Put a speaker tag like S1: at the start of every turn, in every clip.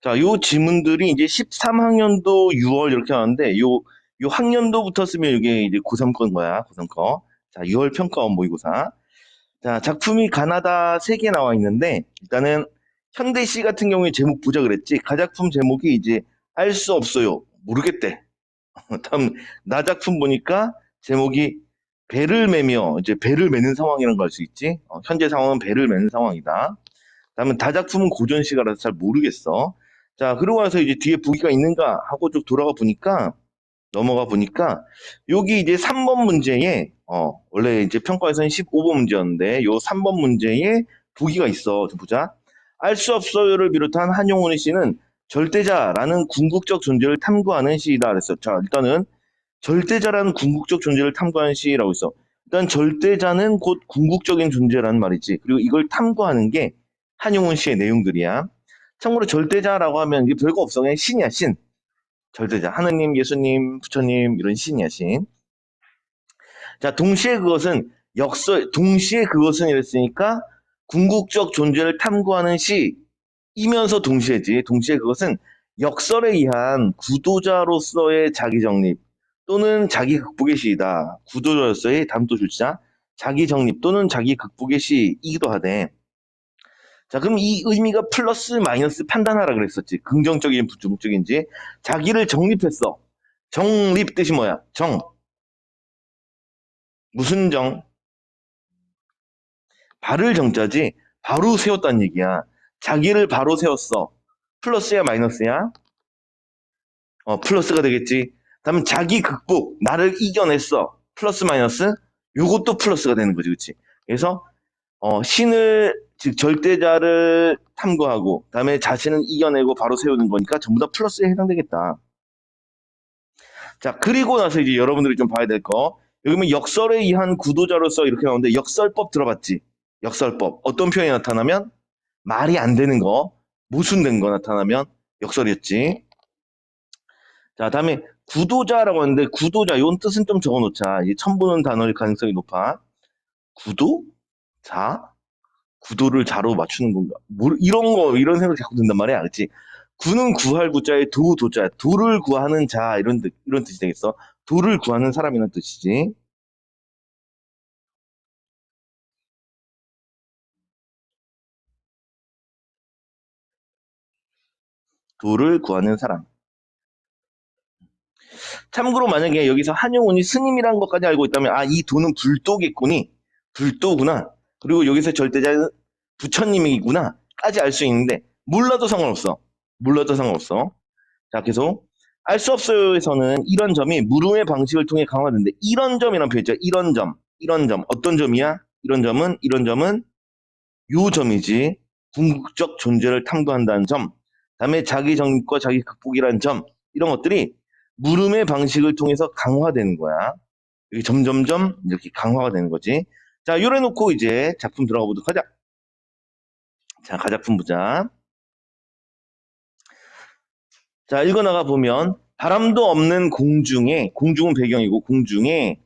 S1: 자, 요 지문들이 이제 13학년도 6월 이렇게 하는데, 요 학년도부터 쓰면 이게 이제 고3 건 거야, 고3 거. 자, 6월 평가원 모의고사. 자, 작품이 가나다 3개 나와 있는데, 일단은 현대시 같은 경우에 제목 보자 그랬지. 가작품 제목이 이제 알 수 없어요. 모르겠대. 다음, 나 작품 보니까 제목이 배를 매며, 이제 배를 매는 상황이라는 걸 알 수 있지. 현재 상황은 배를 매는 상황이다. 다음은 다작품은 고전시가라서 잘 모르겠어. 자, 그러고 나서 이제 뒤에 보기가 있는가 하고 쭉 돌아가 보니까, 넘어가 보니까, 여기 이제 3번 문제에, 원래 이제 평가에서는 15번 문제였는데, 요 3번 문제에 보기가 있어. 좀 보자. 알 수 없어요를 비롯한 한용운의 시는 절대자라는 궁극적 존재를 탐구하는 시이다. 그랬어. 자, 일단은 절대자라는 궁극적 존재를 탐구하는 시라고 있어. 일단 절대자는 곧 궁극적인 존재라는 말이지. 그리고 이걸 탐구하는 게 한용운 씨의 내용들이야. 참고로 절대자라고 하면 이게 별거 없어. 그냥 신이야, 신. 절대자. 하느님, 예수님, 부처님, 이런 신이야, 신. 자, 동시에 그것은 이랬으니까 궁극적 존재를 탐구하는 시이면서 동시에지. 동시에 그것은 역설에 의한 구도자로서의 자기 정립 또는 자기 극복의 시이다. 구도자로서의 다음 또 줄자. 자기 정립 또는 자기 극복의 시이기도 하대. 자, 그럼 이 의미가 플러스 마이너스 판단하라 그랬었지. 긍정적인 부정적인지. 자기를 정립했어. 정립 뜻이 뭐야? 무슨 바를 정자지. 바로 세웠다는 얘기야. 자기를 바로 세웠어. 플러스야 마이너스야? 플러스가 되겠지. 다음 자기 극복. 나를 이겨냈어. 플러스 마이너스? 요것도 플러스가 되는 거지. 그치? 그래서 신을 즉 절대자를 탐구하고 그다음에 자신은 이겨내고 바로 세우는 거니까 전부 다 플러스에 해당되겠다. 자, 그리고 나서 이제 여러분들이 좀 봐야 될 거. 여기 보면 역설에 의한 구도자로서 이렇게 나오는데 역설법 들어봤지? 역설법. 어떤 표현이 나타나면 말이 안 되는 거, 모순된 거 나타나면 역설이었지. 자, 다음에 구도자라고 하는데 구도자 이런 뜻은 좀 적어놓자. 이게 처음 보는 단어일 가능성이 높아. 구도? 자? 구도를 자로 맞추는 건가? 이런 생각 자꾸 든단 말이야. 그치? 구는 구할 구자에 도자. 도를 구하는 자, 이런 뜻이 되겠어. 도를 구하는 사람이라는 뜻이지. 도를 구하는 사람. 참고로 만약에 여기서 한용운이 스님이라는 것까지 알고 있다면, 아, 이 도는 불도겠구니. 불도구나. 그리고 여기서 절대자는 부처님이구나. 까지 알 수 있는데, 몰라도 상관없어. 몰라도 상관없어. 자, 계속. 알 수 없어요에서는 이런 점이 물음의 방식을 통해 강화되는데, 이런 점이란 표현 있죠. 이런 점. 이런 점. 어떤 점이야? 이런 점은 요 점이지. 궁극적 존재를 탐구한다는 점. 다음에 자기 정립과 자기 극복이라는 점. 이런 것들이 물음의 방식을 통해서 강화되는 거야. 이게 점점점 이렇게 강화가 되는 거지. 자, 요래 놓고 이제 작품 들어가 보도록 하자. 자, 가작품 보자. 자, 읽어나가 보면 바람도 없는 공중에 공중은 배경이고 공중에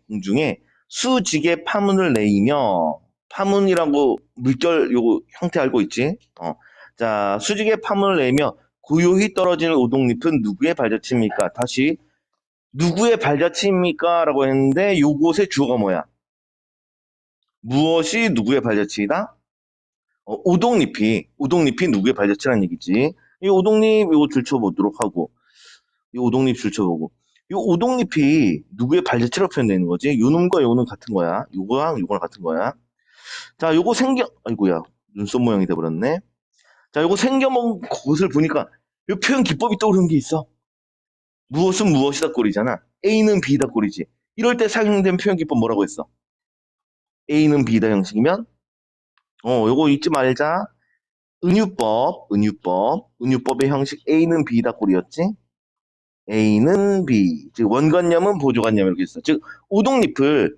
S1: 수직의 파문을 내이며 파문이라고 물결 요거 형태 알고 있지? 자, 수직의 파문을 내며 고요히 떨어지는 오동잎은 누구의 발자취입니까? 다시 누구의 발자취입니까? 라고 했는데 요곳의 주어가 뭐야? 무엇이 누구의 발자취이다? 오동잎이 누구의 발자취라는 얘기지. 이 오동잎 요거 들춰보도록 하고 이 오동잎 줄쳐보고 이 오동잎이 누구의 발자취로 표현되는 거지? 요놈과 요놈 같은 거야. 요거랑 요거랑 같은 거야. 자, 요거 아이고야, 눈썹 모양이 돼버렸네. 자, 요거 생겨먹은 것을 보니까 요 표현 기법이 떠오르는 게 있어. 무엇은 무엇이다 꼴이잖아. A는 B다 꼴이지. 이럴 때 사용된 표현 기법 뭐라고 했어? A는 B다 형식이면 요거 잊지 말자. 은유법의 형식 A는 B다 꼴이었지. A는 B. 즉 원관념은 보조관념 이렇게 있어. 즉 오동잎을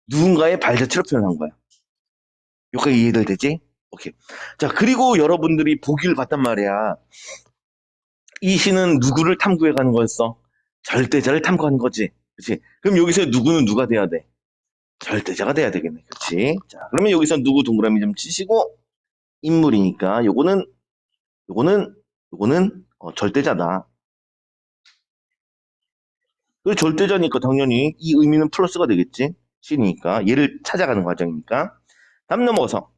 S1: 누군가의 발자취로 표현한 거야. 여기까지 이해들 되지? 오케이. 자, 그리고 여러분들이 보기를 봤단 말이야. 이 시는 누구를 탐구해 가는 거였어? 절대자를 탐구하는 거지. 그렇지? 그럼 여기서 누구는 누가 돼야 돼? 절대자가 돼야 되겠네. 그렇지? 자, 그러면 여기서 누구 동그라미 좀 치시고 인물이니까 요거는 절대자다. 그 절대자니까 당연히 이 의미는 플러스가 되겠지. C니까. 얘를 찾아가는 과정이니까. 다음 넘어서.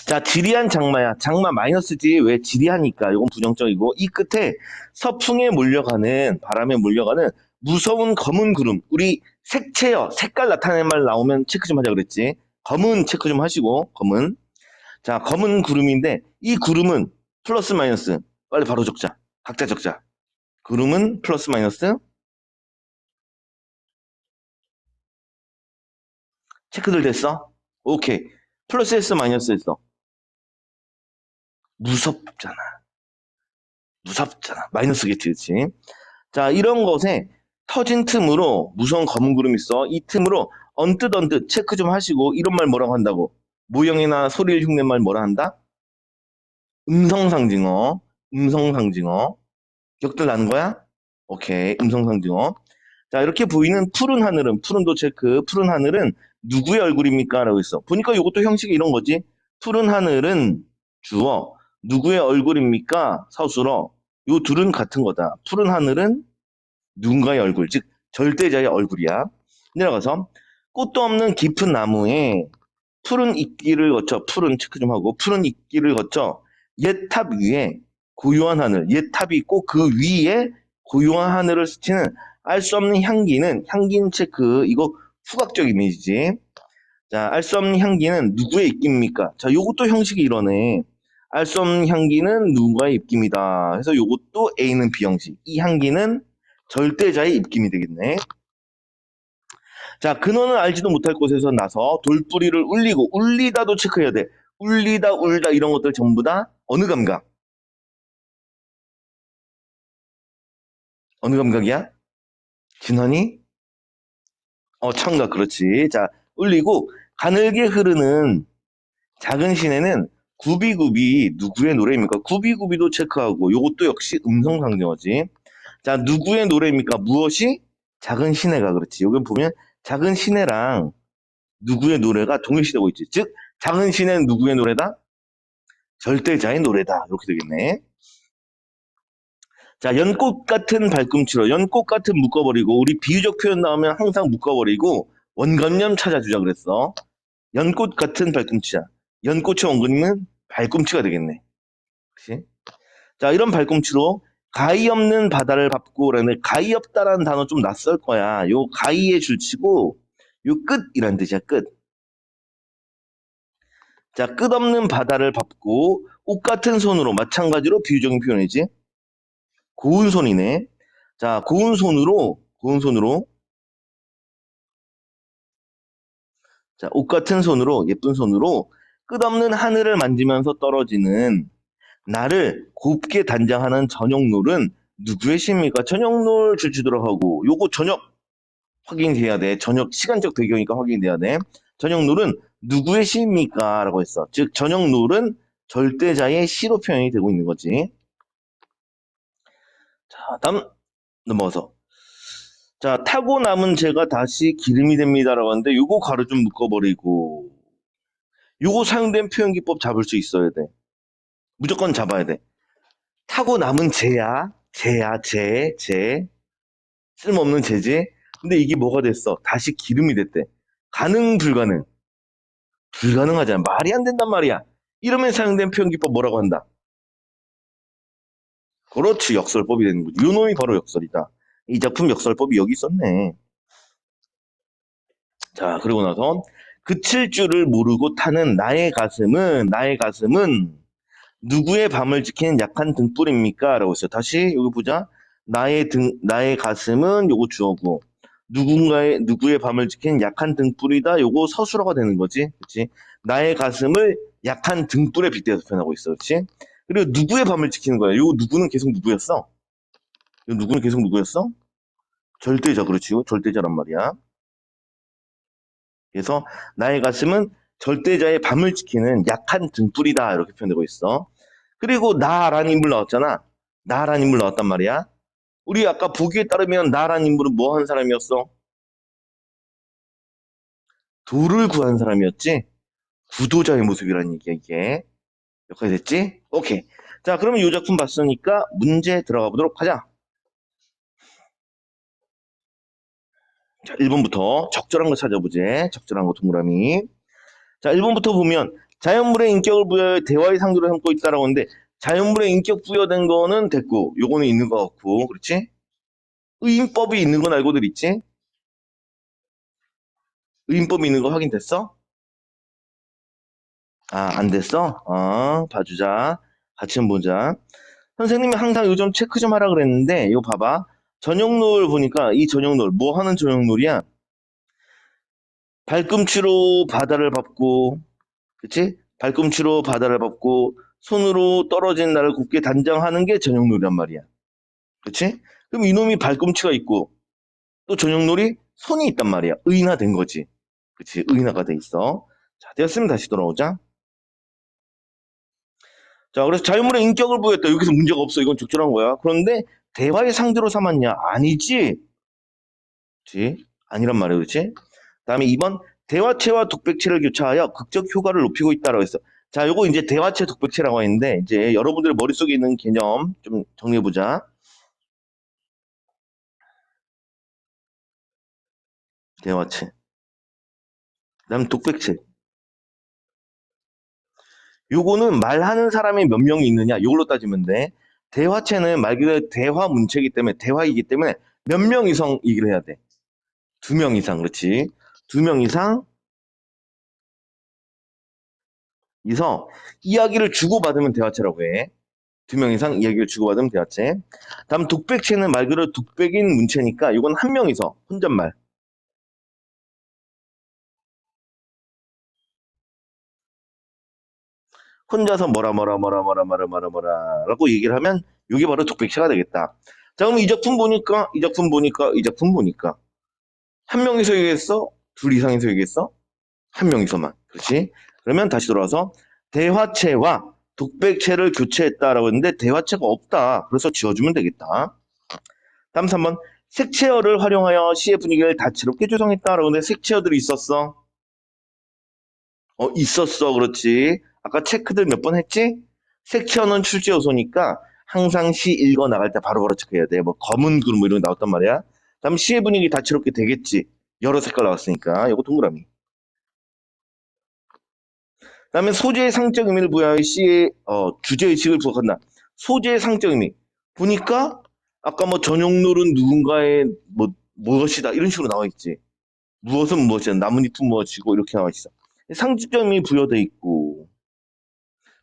S1: 자, 지리한 장마야. 장마 마이너스지. 왜 지리하니까. 이건 부정적이고. 이 끝에 서풍에 몰려가는, 바람에 몰려가는 무서운 검은 구름. 우리 색채요. 색깔 나타내는 말 나오면 체크 좀 하자 그랬지. 검은 체크 좀 하시고, 검은. 자, 검은 구름인데, 이 구름은 플러스 마이너스. 빨리 바로 적자. 각자 적자. 구름은 플러스 마이너스. 체크들 됐어? 오케이. 플러스 했어, 마이너스 했어? 무섭잖아. 무섭잖아. 마이너스겠지, 그치? 자, 이런 것에 터진 틈으로 무서운 검은 구름이 있어. 이 틈으로 언뜻 체크 좀 하시고 이런 말 뭐라고 한다고? 모형이나 소리를 흉내 말 뭐라 한다? 음성상징어. 음성상징어. 기억들 나는 거야? 오케이. 음성상징어. 자, 이렇게 보이는 푸른 하늘은, 푸른도 체크, 푸른 하늘은 누구의 얼굴입니까? 라고 있어. 보니까 이것도 형식이 이런 거지. 푸른 하늘은 주어, 누구의 얼굴입니까? 서술어. 요 둘은 같은 거다. 푸른 하늘은 누군가의 얼굴, 즉 절대자의 얼굴이야. 내려가서 꽃도 없는 깊은 나무에 푸른 잎길을 거쳐 푸른 체크 좀 하고 푸른 잎길을 거쳐 옛 탑 위에 고요한 하늘, 옛 탑이 있고 그 위에 고요한 하늘을 스치는 알 수 없는 향기는 향기는 체크 이거 후각적 이미지지. 자, 알 수 없는 향기는 누구의 입김입니까? 자, 요것도 형식이 이러네. 알 수 없는 향기는 누군가의 입김이다. 그래서 요것도 A는 B형식. 이 향기는 절대자의 입김이 되겠네. 자, 근원은 알지도 못할 곳에서 나서 돌뿌리를 울리고, 울리다도 체크해야 돼. 울리다, 울다 이런 것들 전부 다 어느 감각? 어느 감각이야? 진원이? 청각, 그렇지. 자, 울리고, 가늘게 흐르는 작은 시내는 구비구비 누구의 노래입니까? 구비구비도 체크하고 요것도 역시 음성상징어지. 자, 누구의 노래입니까? 무엇이? 작은 시내가 그렇지. 여기 보면 작은 시내랑 누구의 노래가 동일시되고 있지. 즉 작은 시내는 누구의 노래다? 절대자의 노래다. 이렇게 되겠네. 자, 연꽃 같은 발꿈치로 연꽃 같은 묶어버리고 우리 비유적 표현 나오면 항상 묶어버리고 원관념 찾아주자 그랬어. 연꽃 같은 발꿈치야. 연꽃의 원근은 발꿈치가 되겠네. 그치? 자, 이런 발꿈치로 가히 없는 바다를 밟고라는 가히 없다라는 단어 좀 낯설 거야. 요 가히의 줄치고 요 끝이란 뜻이야. 끝. 자, 끝없는 바다를 밟고 옷 같은 손으로 마찬가지로 비유적인 표현이지. 고운 손이네. 자, 고운 손으로 자, 옷 같은 손으로 예쁜 손으로 끝없는 하늘을 만지면서 떨어지는 나를 곱게 단장하는 저녁놀은 누구의 시입니까? 저녁놀 줄치도록 하고 요거 저녁 확인돼야 돼. 저녁 시간적 배경이니까 확인돼야 돼. 저녁놀은 누구의 시입니까? 라고 했어. 즉 저녁놀은 절대자의 시로 표현이 되고 있는 거지. 자, 다음 넘어서 자, 타고 남은 재가 다시 기름이 됩니다라고 하는데 요거 가로 좀 묶어버리고 요거 사용된 표현 기법 잡을 수 있어야 돼. 무조건 잡아야 돼. 타고 남은 재야. 쓸모없는 재지. 근데 이게 뭐가 됐어? 다시 기름이 됐대. 가능 불가능? 불가능하잖아. 말이 안 된단 말이야. 이러면 사용된 표현 기법 뭐라고 한다? 그렇지, 역설법이 되는 거지. 요 놈이 바로 역설이다. 이 작품 역설법이 여기 있었네. 자, 그러고 나서 그칠 줄을 모르고 타는 나의 가슴은 누구의 밤을 지키는 약한 등불입니까? 라고 했어요. 다시 여기 보자. 나의 가슴은 요거 주어고 누구의 밤을 지키는 약한 등불이다. 요거 서술어가 되는 거지. 그치? 나의 가슴을 약한 등불에 빗대서 표현하고 있어. 그치? 그리고 누구의 밤을 지키는 거야. 요 누구는 계속 누구였어? 요 누구는 계속 누구였어? 절대자, 그렇지. 절대자란 말이야. 그래서 나의 가슴은 절대자의 밤을 지키는 약한 등불이다. 이렇게 표현되고 있어. 그리고 나라는 인물 나왔잖아. 나라는 인물 나왔단 말이야. 우리 아까 보기에 따르면 나라는 인물은 뭐 한 사람이었어? 돌을 구한 사람이었지? 구도자의 모습이라는 얘기야, 이게. 여기까지 됐지? 오케이. 자, 그러면 이 작품 봤으니까 문제 들어가 보도록 하자. 자, 1번부터 적절한 거 찾아보제. 적절한 거 동그라미. 자, 1번부터 보면 자연물의 인격을 부여해 대화의 상대로 삼고 있다라고 하는데 자연물의 인격 부여된 거는 됐고 요거는 있는 거 같고 그렇지? 의인법이 있는 건 알고들 있지? 의인법이 있는 거 확인됐어? 아, 안 됐어? 봐주자. 같이 한번 보자. 선생님이 항상 요즘 체크 좀 하라 그랬는데 이거 봐봐. 전용놀 보니까 이 전용놀 뭐 하는 전용놀이야? 발꿈치로 바다를 밟고 그치? 발꿈치로 바다를 밟고 손으로 떨어진 나를 곱게 단장하는 게 전용놀이란 말이야. 그치? 그럼 이놈이 발꿈치가 있고 또 전용놀이 손이 있단 말이야. 의인화된 거지. 그치? 의인화가 돼 있어. 자, 되었으면 다시 돌아오자. 자, 그래서 자유물의 인격을 부여했다. 여기서 문제가 없어. 이건 적절한 거야. 그런데 대화의 상대로 삼았냐? 아니지. 그치? 아니란 말이야. 그치? 다음에 2번 대화체와 독백체를 교차하여 극적 효과를 높이고 있다라고 했어. 자, 요거 이제 대화체, 독백체라고 했는데 이제 여러분들 머릿속에 있는 개념 좀 정리해 보자. 대화체. 그다음 독백체. 요거는 말하는 사람이 몇 명이 있느냐? 요걸로 따지면 돼. 대화체는 말 그대로 대화 문체이기 때문에 대화이기 때문에 몇 명 이상 얘기를 해야 돼. 2명 이상. 그렇지? 2명 이상 이서 이야기를 주고받으면 대화체라고 해. 2명 이상 이야기를 주고받으면 대화체. 다음 독백체는 말 그대로 독백인 문체니까 이건 한 명이서 혼잣말. 혼자서 뭐라 라고 얘기를 하면 이게 바로 독백체가 되겠다. 자, 그럼 이 작품 보니까 한 명이서 얘기했어? 둘 이상이서 얘기했어? 한 명이서만. 그렇지? 그러면 다시 돌아와서 대화체와 독백체를 교체했다라고 했는데 대화체가 없다. 그래서 지워주면 되겠다. 다음 3번 색채어를 활용하여 시의 분위기를 다채롭게 조성했다라고 했는데 색채어들이 있었어? 있었어. 그렇지. 아까 체크들 몇 번 했지? 색채어는 출제 요소니까 항상 시 읽어 나갈 때 바로바로 체크해야 돼. 뭐 검은 글 뭐 이런 게 나왔단 말이야. 다음 시의 분위기 다채롭게 되겠지. 여러 색깔 나왔으니까. 이거 동그라미. 그다음에 소재의 상적 의미를 부여하여 시의 주제의식을 부각한다. 소재의 상적 의미. 보니까 아까 뭐 전용놀은 누군가의 뭐 무엇이다 이런 식으로 나와 있지. 무엇은 무엇이다. 나뭇잎은 무엇이고 이렇게 나와 있어. 상적 의미 부여돼 있고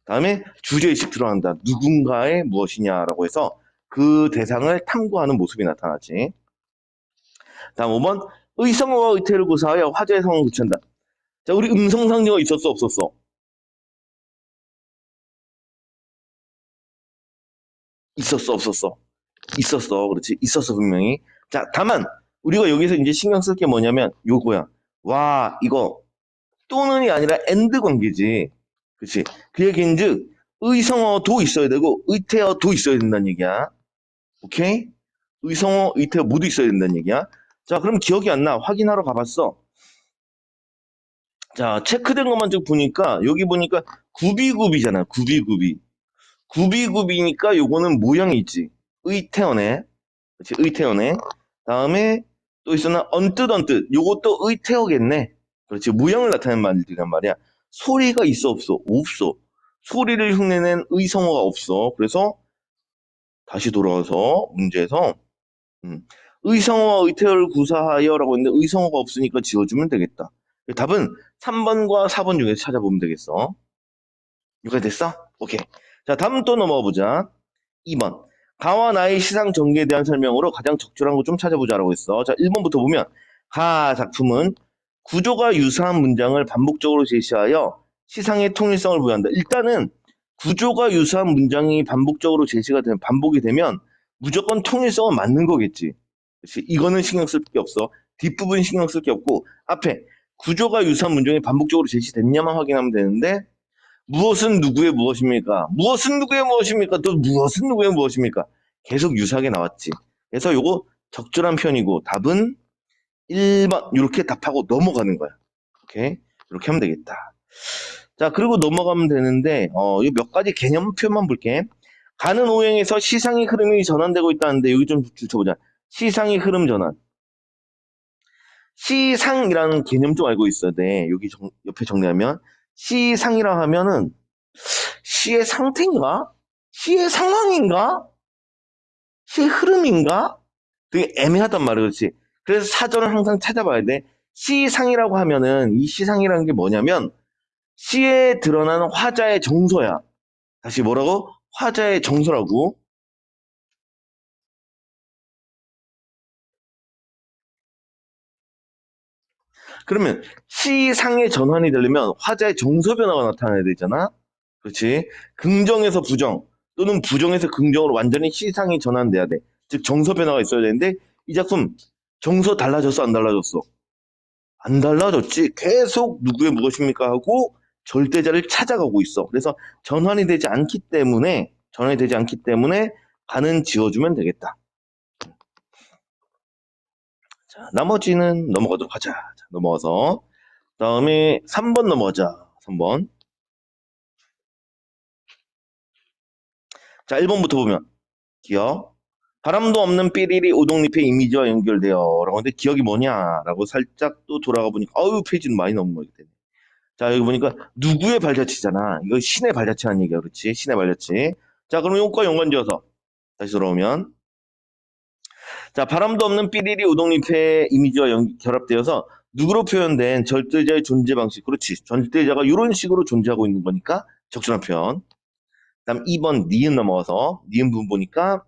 S1: 다음에 주제의식 들어간다. 누군가의 무엇이냐라고 해서 그 대상을 탐구하는 모습이 나타나지. 다음 5번 의성어와 의태를 구사하여 화제의 성을 붙인다. 자, 우리 음성상징어 있었어 없었어? 있었어 없었어? 있었어. 그렇지. 있었어, 분명히. 자, 다만, 우리가 여기서 이제 신경 쓸 게 뭐냐면, 요거야. 와, 이거, 또는이 아니라 엔드 관계지. 그렇지. 그 얘기인 즉, 의성어도 있어야 되고, 의태어도 있어야 된다는 얘기야. 오케이? 의성어, 의태어 모두 있어야 된다는 얘기야. 자, 그럼 기억이 안 나. 확인하러 가봤어. 자, 체크된 것만 좀 보니까, 여기 보니까 구비구비잖아. 구비구비. 구비구비니까 요거는 모양이 있지. 의태어네. 그렇지, 의태어네. 다음에 또 있었나? 언뜻. 요것도 의태어겠네. 그렇지, 무형을 나타내는 말들이란 말이야. 소리가 있어 없어? 없어. 소리를 흉내낸 의성어가 없어. 그래서 다시 돌아와서 문제에서 의성어와 의태어를 구사하여라고 했는데 의성어가 없으니까 지워주면 되겠다. 답은 3번과 4번 중에서 찾아보면 되겠어. 이거 됐어? 오케이. 자, 다음 또 넘어가 보자. 2번. 가와 나의 시상 전개에 대한 설명으로 가장 적절한 거 좀 찾아보자라고 했어. 자, 1번부터 보면 가 작품은 구조가 유사한 문장을 반복적으로 제시하여 시상의 통일성을 부여한다. 일단은 구조가 유사한 문장이 반복적으로 제시가 되면 반복이 되면 무조건 통일성은 맞는 거겠지. 그렇지? 이거는 신경 쓸 게 없어. 뒷부분 신경 쓸 게 없고 앞에 구조가 유사한 문장이 반복적으로 제시됐냐만 확인하면 되는데 무엇은 누구의 무엇입니까? 무엇은 누구의 무엇입니까? 또 무엇은 누구의 무엇입니까? 계속 유사하게 나왔지. 그래서 요거 적절한 편이고 답은 1번 이렇게 답하고 넘어가는 거야. 오케이? 이렇게 하면 되겠다. 자, 그리고 넘어가면 되는데 몇 가지 개념표만 볼게. 가는 오행에서 시상의 흐름이 전환되고 있다는데 여기 좀 붙여보자. 시상의 흐름 전환. 시상이라는 개념 좀 알고 있어야 돼. 여기 옆에 정리하면 시상이라 하면은 시의 상태인가? 시의 상황인가? 시의 흐름인가? 되게 애매하단 말이야, 그렇지? 그래서 사전을 항상 찾아봐야 돼. 시상이라고 하면은 이 시상이라는 게 뭐냐면 시에 드러나는 화자의 정서야. 다시 뭐라고? 화자의 정서라고. 그러면 시상의 전환이 되려면 화자의 정서 변화가 나타나야 되잖아. 그렇지? 긍정에서 부정 또는 부정에서 긍정으로 완전히 시상이 전환돼야 돼. 즉 정서 변화가 있어야 되는데 이 작품 정서 달라졌어 안 달라졌어? 안 달라졌지. 계속 누구의 무엇입니까 하고 절대자를 찾아가고 있어. 그래서 전환이 되지 않기 때문에 가는 지워주면 되겠다. 자, 나머지는 넘어가도록 하자. 자, 넘어가서 다음에 3번 넘어가자. 3번. 자, 1번부터 보면 기억. 바람도 없는 삐리리 오동잎의 이미지와 연결되어 라고 하는데 기억이 뭐냐라고 살짝 또 돌아가 보니까 어유 페이지는 많이 넘어가게 되네. 자, 여기 보니까 누구의 발자취잖아. 이거 신의 발자취라는 얘기야. 그렇지? 신의 발자취. 자, 그럼 요거과 연관지어서 다시 돌아오면 자, 바람도 없는 삐리리 오동잎의 이미지와 결합되어서 누구로 표현된 절대자의 존재 방식. 그렇지. 절대자가 이런 식으로 존재하고 있는 거니까 적절한 표현. 그다음 2번 니은 넘어가서 니은 부분 보니까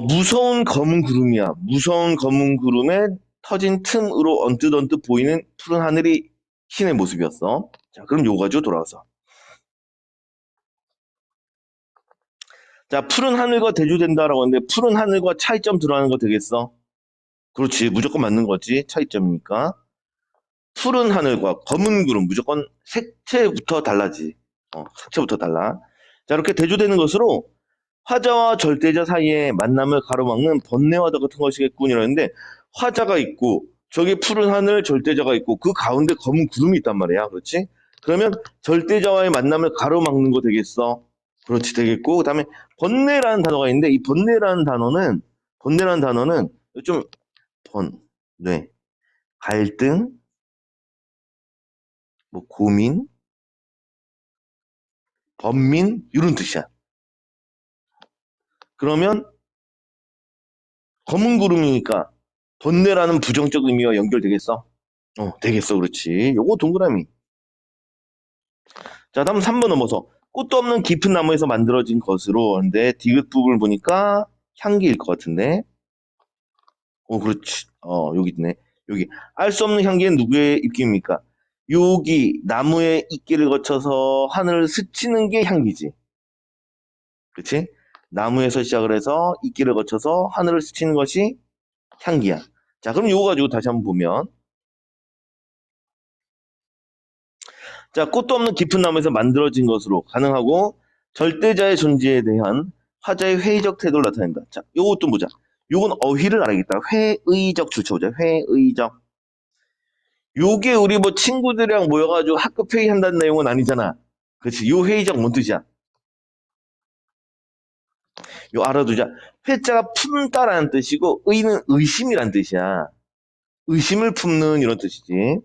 S1: 무서운 검은 구름이야. 무서운 검은 구름에 터진 틈으로 언뜻 보이는 푸른 하늘이 신의 모습이었어. 자, 그럼 요거 가지고 돌아와서. 자, 푸른 하늘과 대조된다라고 하는데 푸른 하늘과 차이점 들어가는 거 되겠어? 그렇지. 무조건 맞는 거지. 차이점이니까. 푸른 하늘과 검은 구름 무조건 색채부터 달라지. 색채부터 달라. 자, 이렇게 대조되는 것으로 화자와 절대자 사이의 만남을 가로막는 번뇌와도 같은 것이겠군이라는데 화자가 있고 저기 푸른 하늘 절대자가 있고 그 가운데 검은 구름이 있단 말이야. 그렇지? 그러면 절대자와의 만남을 가로막는 거 되겠어? 그렇지 되겠고 그다음에 번뇌라는 단어가 있는데 이 번뇌라는 단어는 좀 네, 갈등, 뭐 고민, 번민 이런 뜻이야. 그러면 검은 구름이니까 번뇌라는 부정적 의미와 연결되겠어? 되겠어. 그렇지. 요거 동그라미. 자, 다음 3번 넘어서 꽃도 없는 깊은 나무에서 만들어진 것으로 하는데 디귿 부분을 보니까 향기일 것 같은데. 그렇지. 여기 있네. 여기 알 수 없는 향기는 누구의 입김입니까? 여기 나무의 이끼를 거쳐서 하늘을 스치는 게 향기지. 그렇지? 나무에서 시작을 해서 이끼를 거쳐서 하늘을 스치는 것이 향기야. 자, 그럼 요거 가지고 다시 한번 보면 자, 꽃도 없는 깊은 나무에서 만들어진 것으로 가능하고 절대자의 존재에 대한 화자의 회의적 태도를 나타낸다. 자, 요것도 보자. 요건 어휘를 알아야겠다. 회의적 줄쳐보자. 회의적. 요게 우리 뭐 친구들이랑 모여가지고 학급 회의한다는 내용은 아니잖아. 그렇지. 요 회의적 뭔 뜻이야? 요 알아두자. 회자가 품다라는 뜻이고 의는 의심이란 뜻이야. 의심을 품는 이런 뜻이지.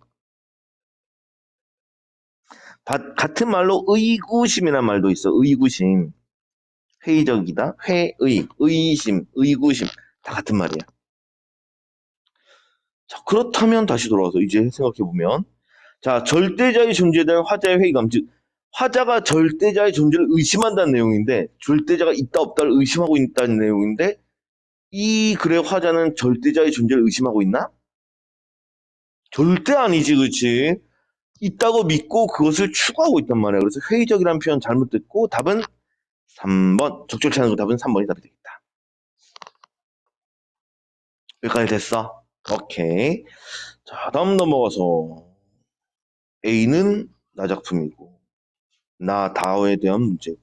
S1: 같은 말로 의구심이란 말도 있어. 의구심. 회의적이다. 의심, 의구심. 다 같은 말이야. 자, 그렇다면 다시 돌아와서 이제 생각해보면. 자, 절대자의 존재에 대한 화자의 회의감. 즉, 화자가 절대자의 존재를 의심한다는 내용인데, 절대자가 있다 없다를 의심하고 있다는 내용인데, 이 글의 화자는 절대자의 존재를 의심하고 있나? 절대 아니지, 그렇지? 있다고 믿고 그것을 추구하고 있단 말이야. 그래서 회의적이라는 표현 잘못됐고, 답은 3번. 적절치 않은 거 답은 3번이 답이 되겠다. 여기까지 됐어? 오케이. 자, 다음 넘어가서 A는 나 작품이고 나 다어에 대한 문제고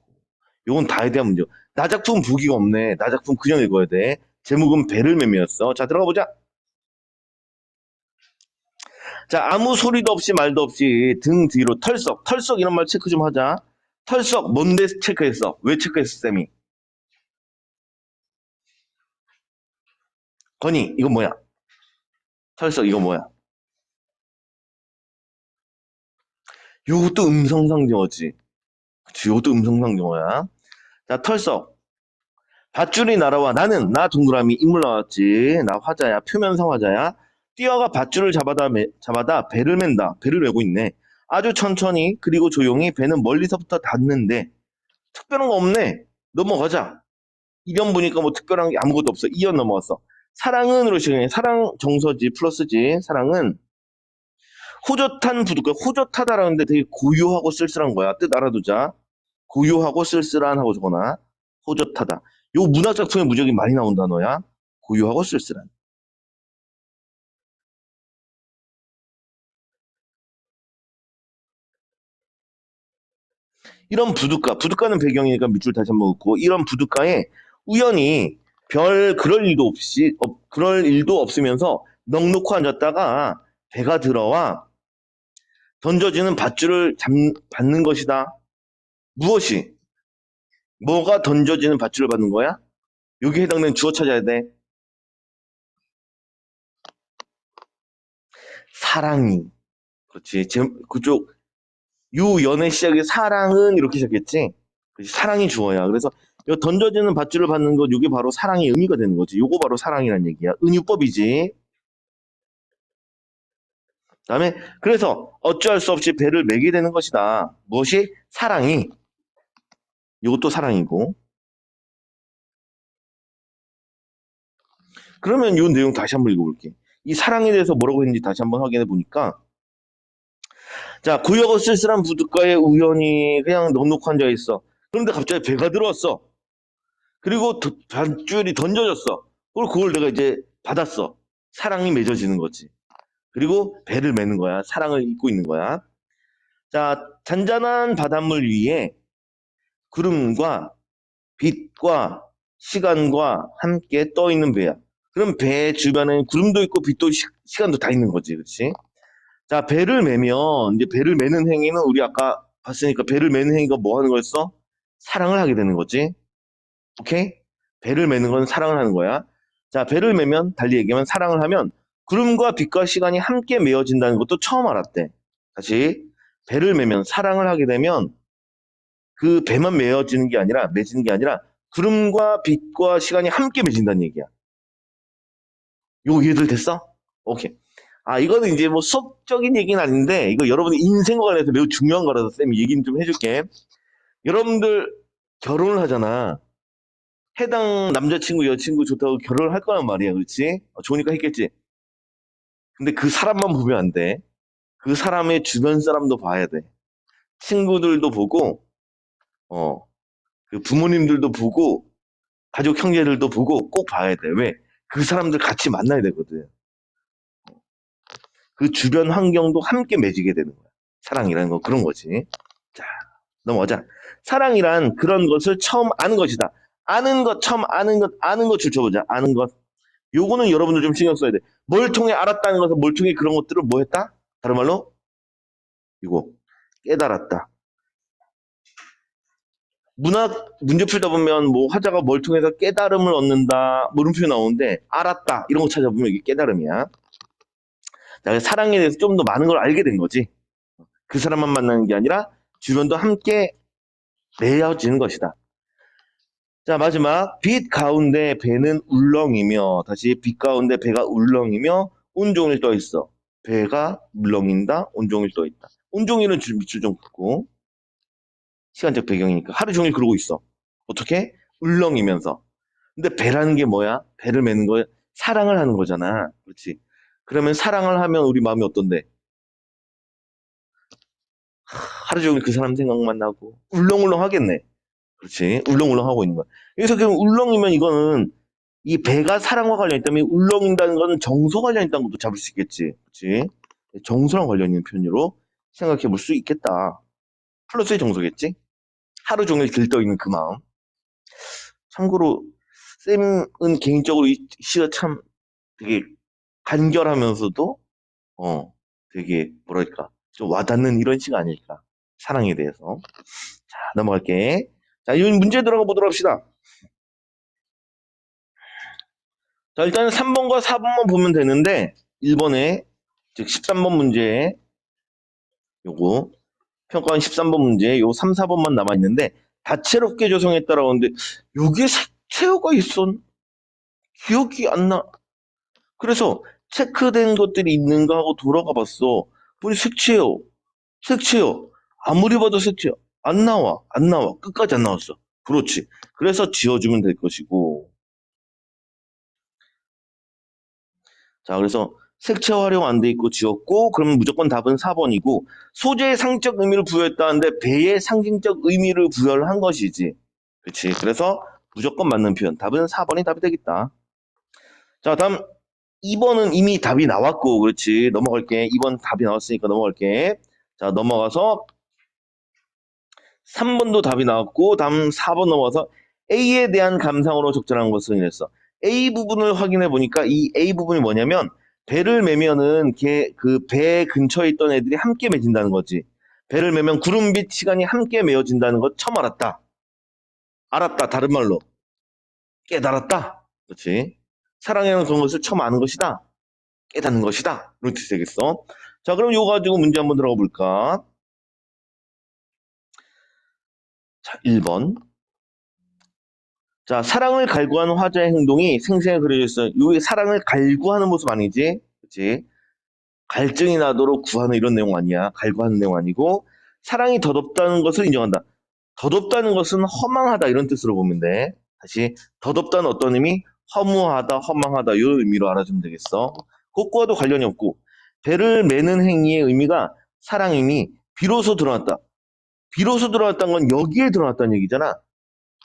S1: 요건 다에 대한 문제고 나 작품 보기가 없네. 나 작품 그냥 읽어야 돼. 제목은 배를 매매였어. 자, 들어가 보자. 자, 아무 소리도 없이 말도 없이 등 뒤로 털썩 이런 말 체크 좀 하자. 털썩 뭔데 체크했어? 왜 체크했어, 쌤이? 건이, 이거 뭐야? 털썩, 이거 뭐야? 요것도 음성상정어지. 그치, 요것도 음성상정어야. 자, 털썩. 밧줄이 날아와. 나는, 나 동그라미, 인물 나왔지. 나 화자야. 표면상 화자야. 뛰어가 밧줄을 잡아다 배를 맨다. 배를 메고 있네. 아주 천천히, 그리고 조용히 배는 멀리서부터 닿는데, 특별한 거 없네. 넘어가자. 이연 보니까 뭐 특별한 게 아무것도 없어. 이연 넘어갔어. 사랑은으로 시작해. 사랑 정서지, 플러스지. 사랑은 호젓한 부두가 호젓하다라는데 되게 고요하고 쓸쓸한 거야. 뜻 알아두자. 고요하고 쓸쓸한 하고 적어놔. 호젓하다. 요 문학 작품에 무적이 많이 나온 단어야. 고요하고 쓸쓸한. 이런 부둣가, 부둣가는 배경이니까 밑줄 다시 한번 긋고 이런 부둣가에 우연히 별 그럴 일도 없이 그럴 일도 없으면서 넋놓고 앉았다가 배가 들어와 던져지는 밧줄을 받는 것이다. 무엇이? 뭐가 던져지는 밧줄을 받는 거야? 여기 해당되는 주어 찾아야 돼. 사랑이. 그렇지. 그쪽 유연의 시작이 사랑은 이렇게 시작했지. 그치? 사랑이 주어야. 그래서 이 던져지는 밧줄을 받는 것, 이게 바로 사랑의 의미가 되는 거지. 요거 바로 사랑이란 얘기야. 은유법이지. 그다음에 그래서 어찌할 수 없이 배를 매게 되는 것이다. 무엇이? 사랑이. 이것도 사랑이고. 그러면 이 내용 다시 한번 읽어볼게. 이 사랑에 대해서 뭐라고 했는지 다시 한번 확인해 보니까 자, 구역은 쓸쓸한 부둣가에 우연히 그냥 넉넉히 앉아 있어. 그런데 갑자기 배가 들어왔어. 그리고 밧줄이 던져졌어. 그리고 그걸 내가 이제 받았어. 사랑이 맺어지는 거지. 그리고 배를 매는 거야. 사랑을 잇고 있는 거야. 자, 잔잔한 바닷물 위에 구름과 빛과 시간과 함께 떠 있는 배야. 그럼 배 주변에 구름도 있고 빛도 시간도 다 있는 거지. 그렇지? 자, 배를 매면 이제 배를 매는 행위는 우리 아까 봤으니까 배를 매는 행위가 뭐 하는 거였어? 사랑을 하게 되는 거지. 오케이? 배를 매는 건 사랑을 하는 거야. 자, 배를 매면 달리 얘기하면 사랑을 하면 구름과 빛과 시간이 함께 메어진다는 것도 처음 알았대. 다시 배를 매면 사랑을 하게 되면 그 배만 메어지는 게 아니라 맺는 게 아니라 구름과 빛과 시간이 함께 맺힌다는 얘기야. 요거 이해들 됐어? 오케이. 아, 이거는 이제 뭐 수업적인 얘기는 아닌데 이거 여러분의 인생과 관해서 매우 중요한 거라서 쌤이 얘기는 좀 해줄게. 여러분들 결혼을 하잖아. 해당 남자친구, 여자친구 좋다고 결혼을 할 거란 말이야. 그렇지? 좋으니까 했겠지. 근데 그 사람만 보면 안 돼. 그 사람의 주변 사람도 봐야 돼. 친구들도 보고, 어, 그 부모님들도 보고, 가족 형제들도 보고 꼭 봐야 돼. 왜? 그 사람들 같이 만나야 되거든. 그 주변 환경도 함께 맺이게 되는 거야. 사랑이라는 건 그런 거지. 자, 넘어가자. 사랑이란 그런 것을 처음 아는 것이다. 아는 것, 처음 아는 것 줄쳐보자. 아는 것. 요거는 여러분들 좀 신경 써야 돼. 뭘 통해 알았다는 것은 뭘 통해 그런 것들을 뭐 했다? 다른 말로 이거 깨달았다. 문학 문제 풀다 보면 뭐 화자가 뭘 통해서 깨달음을 얻는다 물음표 나오는데 알았다 이런 거 찾아보면 이게 깨달음이야. 자, 사랑에 대해서 좀 더 많은 걸 알게 된 거지. 그 사람만 만나는 게 아니라 주변도 함께 내어지는 것이다. 자, 마지막 빛 가운데 배는 울렁이며 다시 빛 가운데 배가 울렁이며 온종일 떠 있어. 배가 울렁인다. 온종일 떠 있다. 온종일은 밑줄 좀 긋고 시간적 배경이니까 하루 종일 그러고 있어. 어떻게? 울렁이면서. 근데 배라는 게 뭐야? 배를 매는 거 사랑을 하는 거잖아. 그렇지? 그러면 사랑을 하면 우리 마음이 어떤데? 하루 종일 그 사람 생각만 나고 울렁울렁 하겠네. 그렇지? 울렁울렁 하고 있는 거야. 여기서 그럼 울렁이면 이거는 이 배가 사랑과 관련 있다면 울렁인다는 거는 정서 관련 있다는 것도 잡을 수 있겠지. 그렇지? 정서랑 관련 있는 표현으로 생각해 볼 수 있겠다. 플러스의 정서겠지? 하루 종일 들떠 있는 그 마음. 참고로 쌤은 개인적으로 이 시가 참 되게 간결하면서도 되게 뭐랄까 좀 와닿는 이런 시가 아닐까. 사랑에 대해서. 넘어갈게. 자, 이 문제 들어가 보도록 합시다. 자, 일단 3번과 4번만 보면 되는데 1번에 즉 13번 문제 요거 평가원 13번 문제 요 3, 4번만 남아 있는데 다채롭게 조성했다라고 하는데 요게 색채어가 있었 기억이 안 나. 그래서 체크된 것들이 있는가 하고 돌아가 봤어. 우리 색채어, 색채어. 아무리 봐도 색채어. 안 나와, 안 나와. 끝까지 안 나왔어. 그렇지. 그래서 지워주면 될 것이고. 자, 그래서 색채 활용 안 돼 있고 지웠고, 그러면 무조건 답은 4번이고, 소재의 상징적 의미를 부여했다는데 배의 상징적 의미를 부여를 한 것이지. 그렇지. 그래서 무조건 맞는 표현. 답은 4번이 답이 되겠다. 자, 다음 2번은 이미 답이 나왔고, 그렇지. 넘어갈게. 2번 답이 나왔으니까 넘어갈게. 자, 넘어가서 3번도 답이 나왔고, 다음 4번 넘어가서 A에 대한 감상으로 적절한 것을 이랬어. A 부분을 확인해 보니까 이 A 부분이 뭐냐면, 배를 매면은 그 배 근처에 있던 애들이 함께 매진다는 거지. 배를 매면 구름빛 시간이 함께 메어진다는 것 처음 알았다. 알았다. 다른 말로. 깨달았다. 그렇지. 사랑이라는 그런 것을 처음 아는 것이다. 깨닫는 것이다. 이렇게 되겠어. 자, 그럼 이거 가지고 문제 한번 들어가 볼까? 자, 1번. 자, 사랑을 갈구하는 화자의 행동이 생생하게 그려져 있어요. 이게 사랑을 갈구하는 모습 아니지? 그치? 갈증이 나도록 구하는 이런 내용 아니야. 갈구하는 내용 아니고, 사랑이 덧없다는 것을 인정한다. 덧없다는 것은 허망하다 이런 뜻으로 보면 돼. 다시 덧없다는 어떤 의미? 허무하다, 허망하다 이 의미로 알아주면 되겠어. 그것과도 관련이 없고 배를 매는 행위의 의미가 사랑 의미 비로소 드러났다. 비로소 드러났다는 건 여기에 드러났다는 얘기잖아.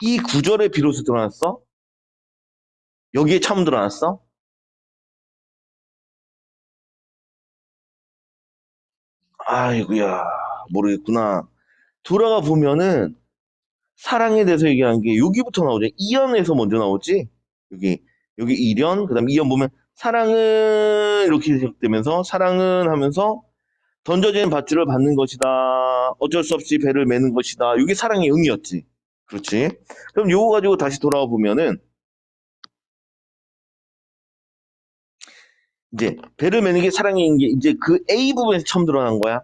S1: 이 구절에 비로소 드러났어? 여기에 처음 드러났어? 아이고야 모르겠구나. 돌아가 보면은 사랑에 대해서 얘기하는 게 여기부터 나오죠. 이연에서 먼저 나오지. 여기 여기 이연 그다음 이연 보면 사랑은 이렇게 시작되면서 사랑은 하면서 던져진 밧줄을 받는 것이다. 어쩔 수 없이 배를 매는 것이다. 이게 사랑의 의미였지. 그렇지. 그럼 요거 가지고 다시 돌아와 보면은 이제 배를 매는 게 사랑인 게 이제 그 A 부분에서 처음 드러난 거야.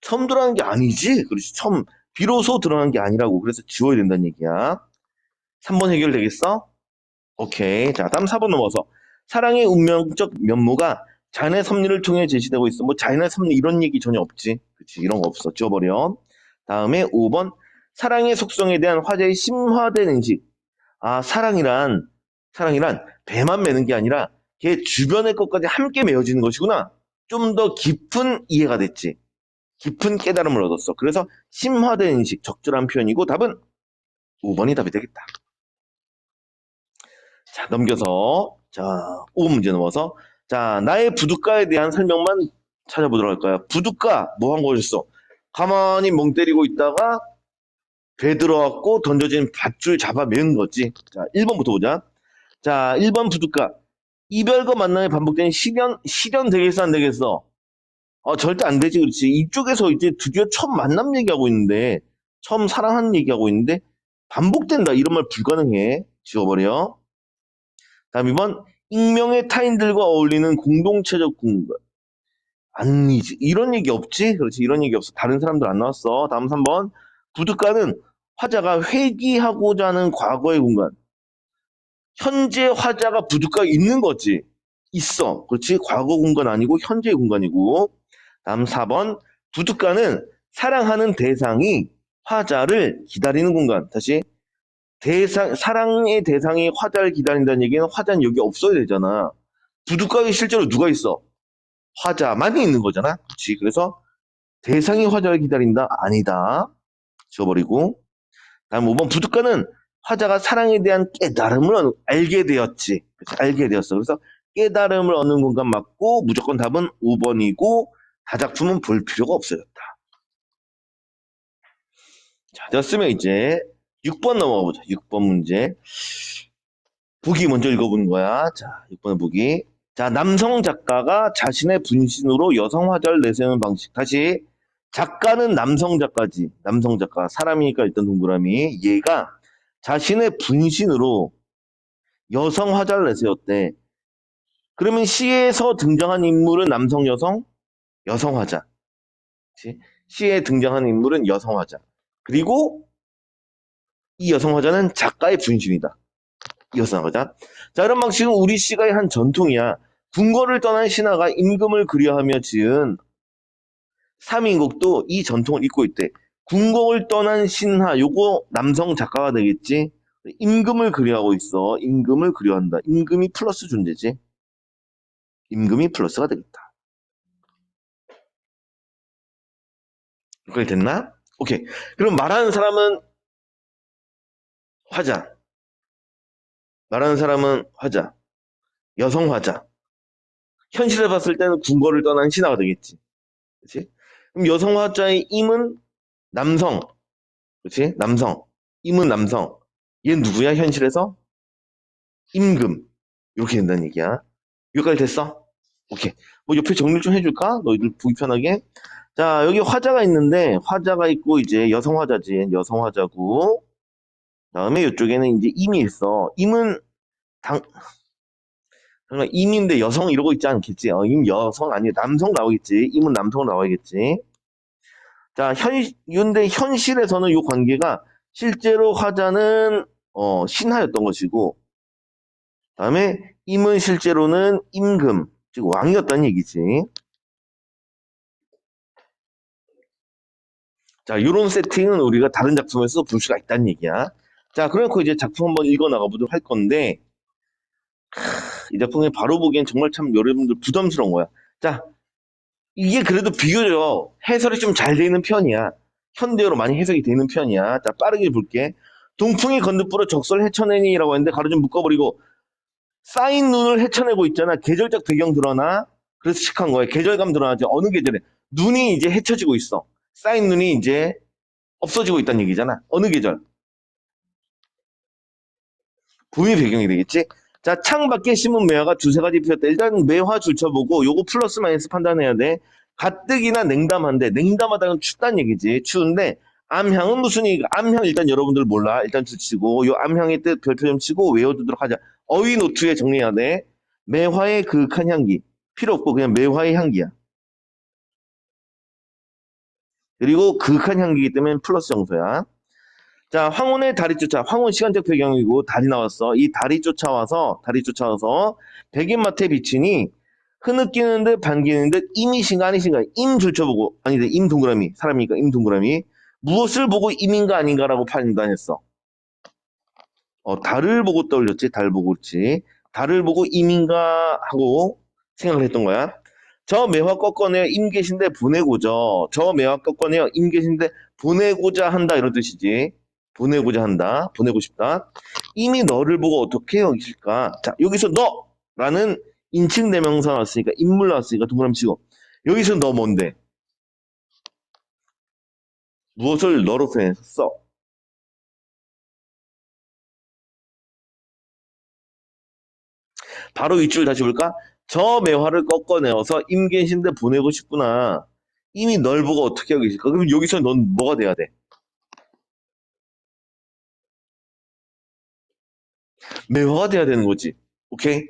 S1: 처음 드러난 게 아니지. 그렇지. 처음 비로소 드러난 게 아니라고. 그래서 지워야 된다는 얘기야. 3번 해결되겠어? 오케이. 자, 다음 4번 넘어서. 사랑의 운명적 면모가 자연의 섭리를 통해 제시되고 있어. 뭐 자연의 섭리 이런 얘기 전혀 없지. 그치. 이런 거 없어. 지워버려. 다음에 5번. 사랑의 속성에 대한 화제의 심화된 인식. 아, 사랑이란 배만 매는 게 아니라 걔 주변의 것까지 함께 메어지는 것이구나. 좀 더 깊은 이해가 됐지. 깊은 깨달음을 얻었어. 그래서 심화된 인식, 적절한 표현이고 답은 5번이 답이 되겠다. 자, 넘겨서 자, 5번 문제 넘어서 자, 나의 부둣가에 대한 설명만 찾아보도록 할까요? 부둣가 뭐 한 거였어? 가만히 멍 때리고 있다가 배 들어왔고 던져진 밧줄 잡아 매은 거지. 자, 1번부터 보자. 자, 1번 부둣가 이별과 만남이 반복되는 실현 되겠어 안 되겠어? 절대 안 되지. 그렇지. 이쪽에서 이제 드디어 처음 만남 얘기하고 있는데 처음 사랑하는 얘기하고 있는데 반복된다. 이런 말 불가능해. 지워버려. 다음 2번 익명의 타인들과 어울리는 공동체적 공간. 아니지. 이런 얘기 없지? 그렇지. 이런 얘기 없어. 다른 사람들 안 나왔어. 다음 3번 부둣가는 화자가 회귀하고자 하는 과거의 공간. 현재 화자가 부둣가에 있는 거지. 있어. 그렇지. 과거 공간 아니고 현재 공간이고. 다음 4번 부둣가는 사랑하는 대상이 화자를 기다리는 공간. 다시 사랑의 대상이 화자를 기다린다는 얘기는 화자는 여기 없어야 되잖아. 부둣가에 실제로 누가 있어? 화자만이 있는 거잖아. 그렇지. 그래서 대상이 화자를 기다린다? 아니다. 지워버리고. 다음 5번 부둣가는 화자가 사랑에 대한 깨달음을 알게 되었지. 그치? 알게 되었어. 그래서 깨달음을 얻는 공간 맞고 무조건 답은 5번이고 다작품은 볼 필요가 없어졌다. 자, 됐으면 이제 6번 넘어가 보자. 6번 문제. 보기 먼저 읽어보는 거야. 자, 6번 보기. 자, 남성 작가가 자신의 분신으로 여성 화자를 내세우는 방식. 다시 작가는 남성 작가지. 남성 작가. 사람이니까 일단 동그라미. 얘가 자신의 분신으로 여성 화자를 내세웠대. 그러면 시에서 등장한 인물은 남성, 여성? 여성 화자. 그치? 시에 등장한 인물은 여성 화자. 그리고 이 여성 화자는 작가의 분신이다. 이 여성 화자. 자, 이런 방식은 우리 시가의 한 전통이야. 궁궐을 떠난 신하가 임금을 그리하며 지은 삼인곡도 이 전통을 잇고 있대. 궁궐을 떠난 신하, 요거 남성 작가가 되겠지. 임금을 그리하고 있어. 임금을 그리한다. 임금이 플러스 존재지. 임금이 플러스가 되겠다. 여기까지 됐나? 오케이. 그럼 말하는 사람은 화자. 말하는 사람은 화자. 여성 화자. 현실에 봤을 때는 궁궐을 떠난 신하가 되겠지. 그렇지? 그럼 여성 화자의 임은 남성. 그렇지? 남성. 임은 남성. 얘는 누구야? 현실에서? 임금. 이렇게 된다는 얘기야. 여기까지 됐어? 오케이. 뭐 옆에 정리 좀 해줄까? 너희들 보기 편하게. 자, 여기 화자가 있는데, 화자가 있고, 이제 여성 화자지. 여성 화자고. 다음에 이쪽에는 이제 임이 있어. 임은 정말 임인데 여성 이러고 있지 않겠지? 임 여성 아니 남성 나오겠지. 임은 남성 나와야겠지. 자, 근데 현실에서는 이 관계가 실제로 화자는 신하였던 것이고, 다음에 임은 실제로는 임금, 즉 왕이었다는 얘기지. 자, 이런 세팅은 우리가 다른 작품에서 볼 수가 있다는 얘기야. 자, 그래놓고 이제 작품 한번 읽어 나가보도록 할 건데, 이 작품이 바로 보기엔 정말 참 여러분들 부담스러운 거야. 자, 이게 그래도 비교적 해설이 좀 잘 되는 편이야. 현대어로 많이 해석이 되는 편이야. 자, 빠르게 볼게. 동풍이 건너뿌려 적설 헤쳐내니라고 했는데 가로 좀 묶어버리고 쌓인 눈을 헤쳐내고 있잖아. 계절적 배경 드러나. 그래서 시작한 거야. 계절감 드러나지. 어느 계절에. 눈이 이제 헤쳐지고 있어. 쌓인 눈이 이제 없어지고 있다는 얘기잖아. 어느 계절. 봄이 배경이 되겠지? 자, 창밖에 심은 매화가 두세 가지 피었다. 일단 매화 줄쳐보고 요거 플러스 마이너스 판단해야 돼. 가뜩이나 냉담한데 냉담하다는 춥다는 얘기지. 추운데 암향은 무슨 얘기가? 암향 일단 여러분들 몰라. 일단 줄치고 요 암향의 뜻 별표 좀 치고 외워두도록 하자. 어휘 노트에 정리해야 돼. 매화의 그윽한 향기. 필요 없고 그냥 매화의 향기야. 그리고 그윽한 향기이기 때문에 플러스 정서야. 자, 황혼의 달이 황혼 시간적 배경이고 달이 나왔어. 이 달이 쫓아와서 백인마트에 비치니 흐느끼는 듯 반기는 듯 임이신가 아니신가 임 줄쳐보고 아니다 임 동그라미 사람이니까 임 동그라미 무엇을 보고 임인가 아닌가라고 판단했어. 달을 보고 떠올렸지 달 보고 그렇지 달을 보고 임인가 하고 생각을 했던 거야. 저 매화 꺾어내어 임 계신데 보내고자 저 매화 꺾어내어 임 계신데 보내고자 한다 이런 뜻이지. 보내고자 한다. 보내고 싶다. 이미 너를 보고 어떻게 여기실까? 자, 여기서 너라는 인칭 대명사 나왔으니까 인물 나왔으니까 동그라미 치고 여기서 너 뭔데? 무엇을 너로 표현했어? 바로 윗줄 다시 볼까? 저 매화를 꺾어내어서 임 계신데 보내고 싶구나. 이미 널 보고 어떻게 여기실까? 그럼 여기서 넌 뭐가 돼야 돼? 매화가 돼야 되는 거지. 오케이?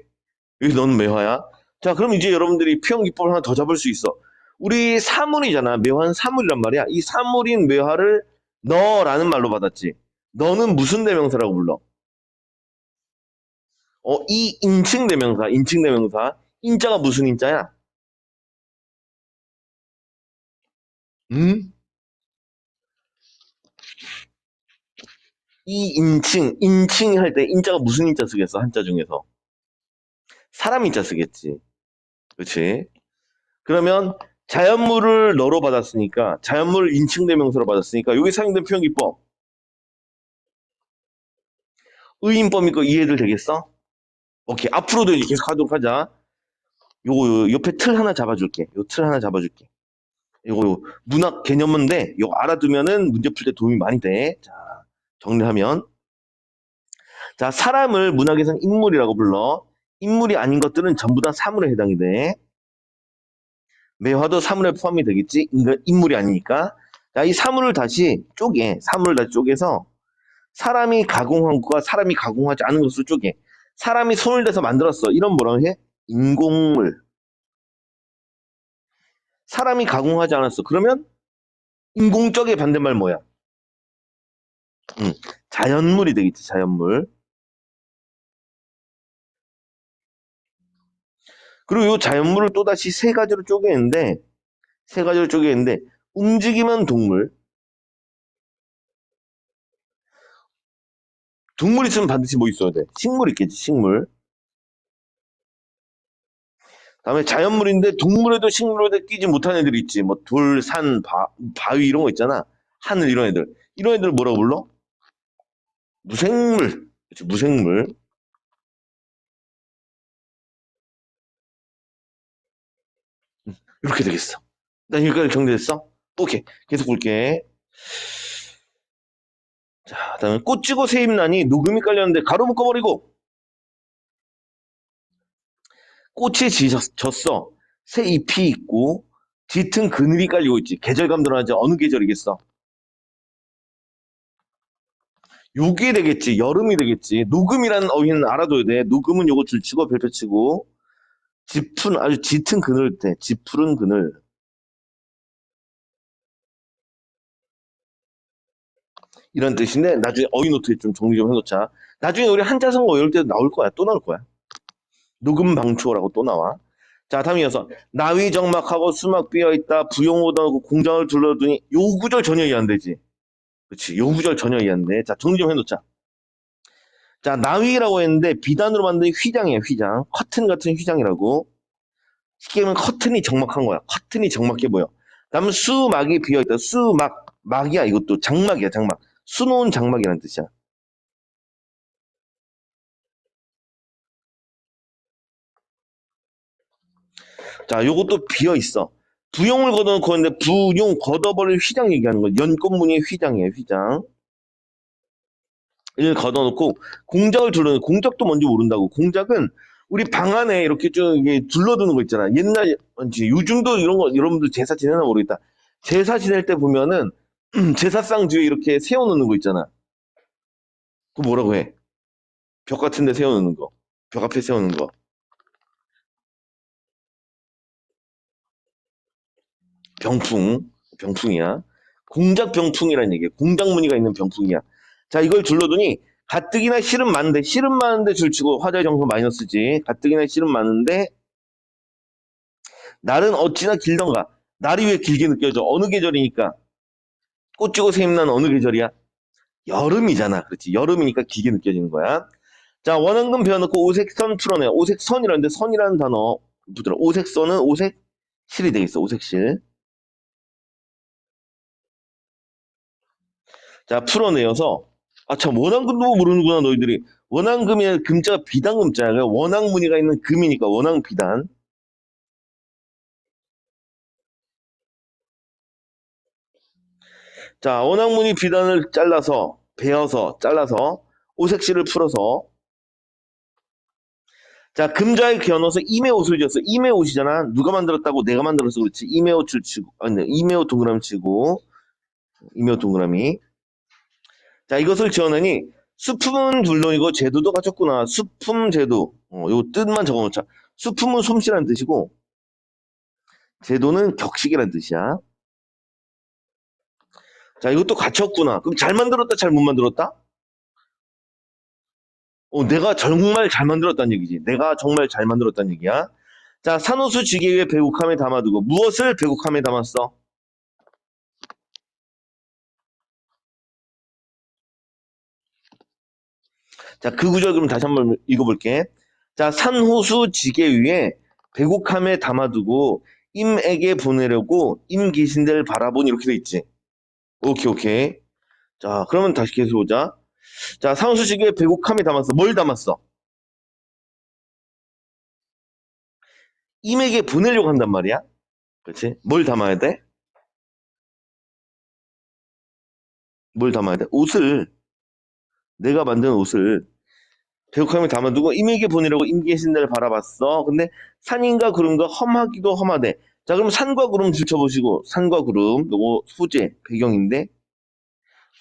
S1: 여기서 너는 매화야. 자, 그럼 이제 여러분들이 표현 기법을 하나 더 잡을 수 있어. 우리 사물이잖아. 매화는 사물이란 말이야. 이 사물인 매화를 너라는 말로 받았지. 너는 무슨 대명사라고 불러? 이 인칭 대명사, 인칭 대명사. 인자가 무슨 인자야? 음? 이 인칭 할 때 인자가 무슨 인자 쓰겠어? 한자 중에서. 사람 인자 쓰겠지. 그렇지? 그러면 자연물을 너로 받았으니까, 자연물 인칭 대명사로 받았으니까, 여기 사용된 표현 기법. 의인법이고 이해들 되겠어? 오케이. 앞으로도 이제 계속 하도록 하자. 요거 옆에 틀 하나 잡아줄게. 요 틀 하나 잡아줄게. 요거 문학 개념인데 요거 알아두면은 문제 풀 때 도움이 많이 돼. 자, 정리하면 자, 사람을 문학에서는 인물이라고 불러. 인물이 아닌 것들은 전부 다 사물에 해당이 돼. 매화도 사물에 포함이 되겠지? 인물이 아니니까. 자, 이 사물을 다시 쪼개서 사람이 가공한 것과 사람이 가공하지 않은 것을 쪼개. 사람이 손을 대서 만들었어. 이런 뭐라고 해? 인공물. 사람이 가공하지 않았어. 그러면 인공적의 반대말 뭐야? 음, 자연물이 되겠지, 자연물. 그리고 이 자연물을 또다시 세 가지로 쪼개는데, 움직이면 동물. 동물 있으면 반드시 뭐 있어야 돼? 식물 있겠지, 식물. 다음에 자연물인데 동물에도 식물에도 끼지 못한 애들 있지. 뭐 돌, 산, 바위 이런 거 있잖아. 하늘 이런 애들. 이런 애들 뭐라고 불러? 무생물. 그치, 무생물. 이렇게 되겠어. 나 여기까지 정리됐어? 오케이. 계속 볼게. 자, 다음에 꽃지고 새잎나니 녹음이 깔렸는데 가로 묶어버리고 꽃이 졌어. 새잎이 있고 짙은 그늘이 깔리고 있지. 계절감 드러나지. 어느 계절이겠어? 요게 되겠지. 여름이 되겠지. 녹음이라는 어휘는 알아둬야 돼. 녹음은 요거 줄치고 별표치고 짚은 아주 짙은 그늘 때 짙푸른 그늘 이런 뜻인데 나중에 어휘 노트에 좀 정리 좀 해놓자. 나중에 우리 한자성어 이럴 때 나올 거야. 또 나올 거야. 녹음 방초라고 또 나와. 자, 다음 이어서 나위 정막하고 수막 비어있다. 부용오다고 공장을 둘러두니 요 구절 전혀 이해 안 되지. 그렇지. 요 구절 전혀 이해 안 돼. 자, 정리 좀 해놓자. 자, 나위라고 했는데 비단으로 만든 휘장이야. 휘장. 커튼 같은 휘장이라고. 쉽게 말하면 커튼이 적막한 거야. 커튼이 적막해 보여. 다음 수막이 비어있다. 수막. 막이야. 이것도 장막이야. 장막. 수놓은 장막이라는 뜻이야. 자, 요것도 비어있어. 부용을 걷어놓고 있는데 부용 걷어버릴 휘장 얘기하는 거야. 연꽃무늬의 휘장이에요. 휘장. 을 걷어놓고 공작을 둘러놓고 공작도 뭔지 모른다고. 공작은 우리 방 안에 이렇게 쭉 이게 둘러두는 거 있잖아. 옛날 요즘도 이런 거 여러분들 제사 지내나 모르겠다. 제사 지낼 때 보면은 제사상 뒤에 이렇게 세워놓는 거 있잖아. 그거 뭐라고 해? 벽 같은 데 세워놓는 거. 벽 앞에 세우는 거. 병풍. 병풍이야. 공작 병풍이라는 얘기야. 공작 무늬가 있는 병풍이야. 자, 이걸 둘러두니 가뜩이나 실은 많은데 줄치고 화자의 정서 마이너스지. 가뜩이나 실은 많은데 날은 어찌나 길던가. 날이 왜 길게 느껴져? 어느 계절이니까? 꽃지고 새잎난 어느 계절이야? 여름이잖아. 그렇지. 여름이니까 길게 느껴지는 거야. 자, 원앙금 배워놓고 오색선 풀어내. 오색선이라는데 선이라는 단어 붙들어. 오색선은 오색실이 되겠어. 오색실. 자, 풀어내어서 아, 참 원앙금도 모르는구나 너희들이. 원앙금이 금자가 비단금자야. 원앙 무늬가 있는 금이니까 원앙 비단. 자, 원앙 무늬 비단을 베어서 잘라서 오색실을 풀어서 자, 금자에 겨눠서 임의 옷을 지었어. 임의 옷이잖아. 누가 만들었다고? 내가 만들었어. 그렇지. 임의 옷을 치고, 아니, 임의 옷 동그라미 치고, 임의 옷 동그라미. 자, 이것을 지어내니, 수품은 둘론이고, 제도도 갖췄구나. 수품 제도. 요 뜻만 적어 놓자. 수품은 솜씨라는 뜻이고, 제도는 격식이라는 뜻이야. 자, 이것도 갖췄구나. 그럼 잘 만들었다, 잘 못 만들었다? 내가 정말 잘 만들었다는 얘기지. 내가 정말 잘 만들었다는 얘기야. 자, 산호수 지게 위에 배국함에 담아두고, 무엇을 배국함에 담았어? 자, 그 구절 그럼 다시 한번 읽어볼게. 자, 산호수 지게 위에 배곡함에 담아두고 임에게 보내려고 임 계신 데를 바라보니 이렇게 돼 있지. 오케이, 오케이. 자, 그러면 다시 계속 보자. 자, 산호수 지게 배곡함에 담았어. 뭘 담았어? 임에게 보내려고 한단 말이야. 그렇지? 뭘 담아야 돼? 뭘 담아야 돼? 옷을, 내가 만든 옷을 배곡함에 담아두고 임에게 보내려고 임 계신 데를 바라봤어. 근데 산인가 구름과 험하기도 험하대. 자, 그럼 산과 구름 줄쳐보시고, 산과 구름, 요거 소재, 배경인데,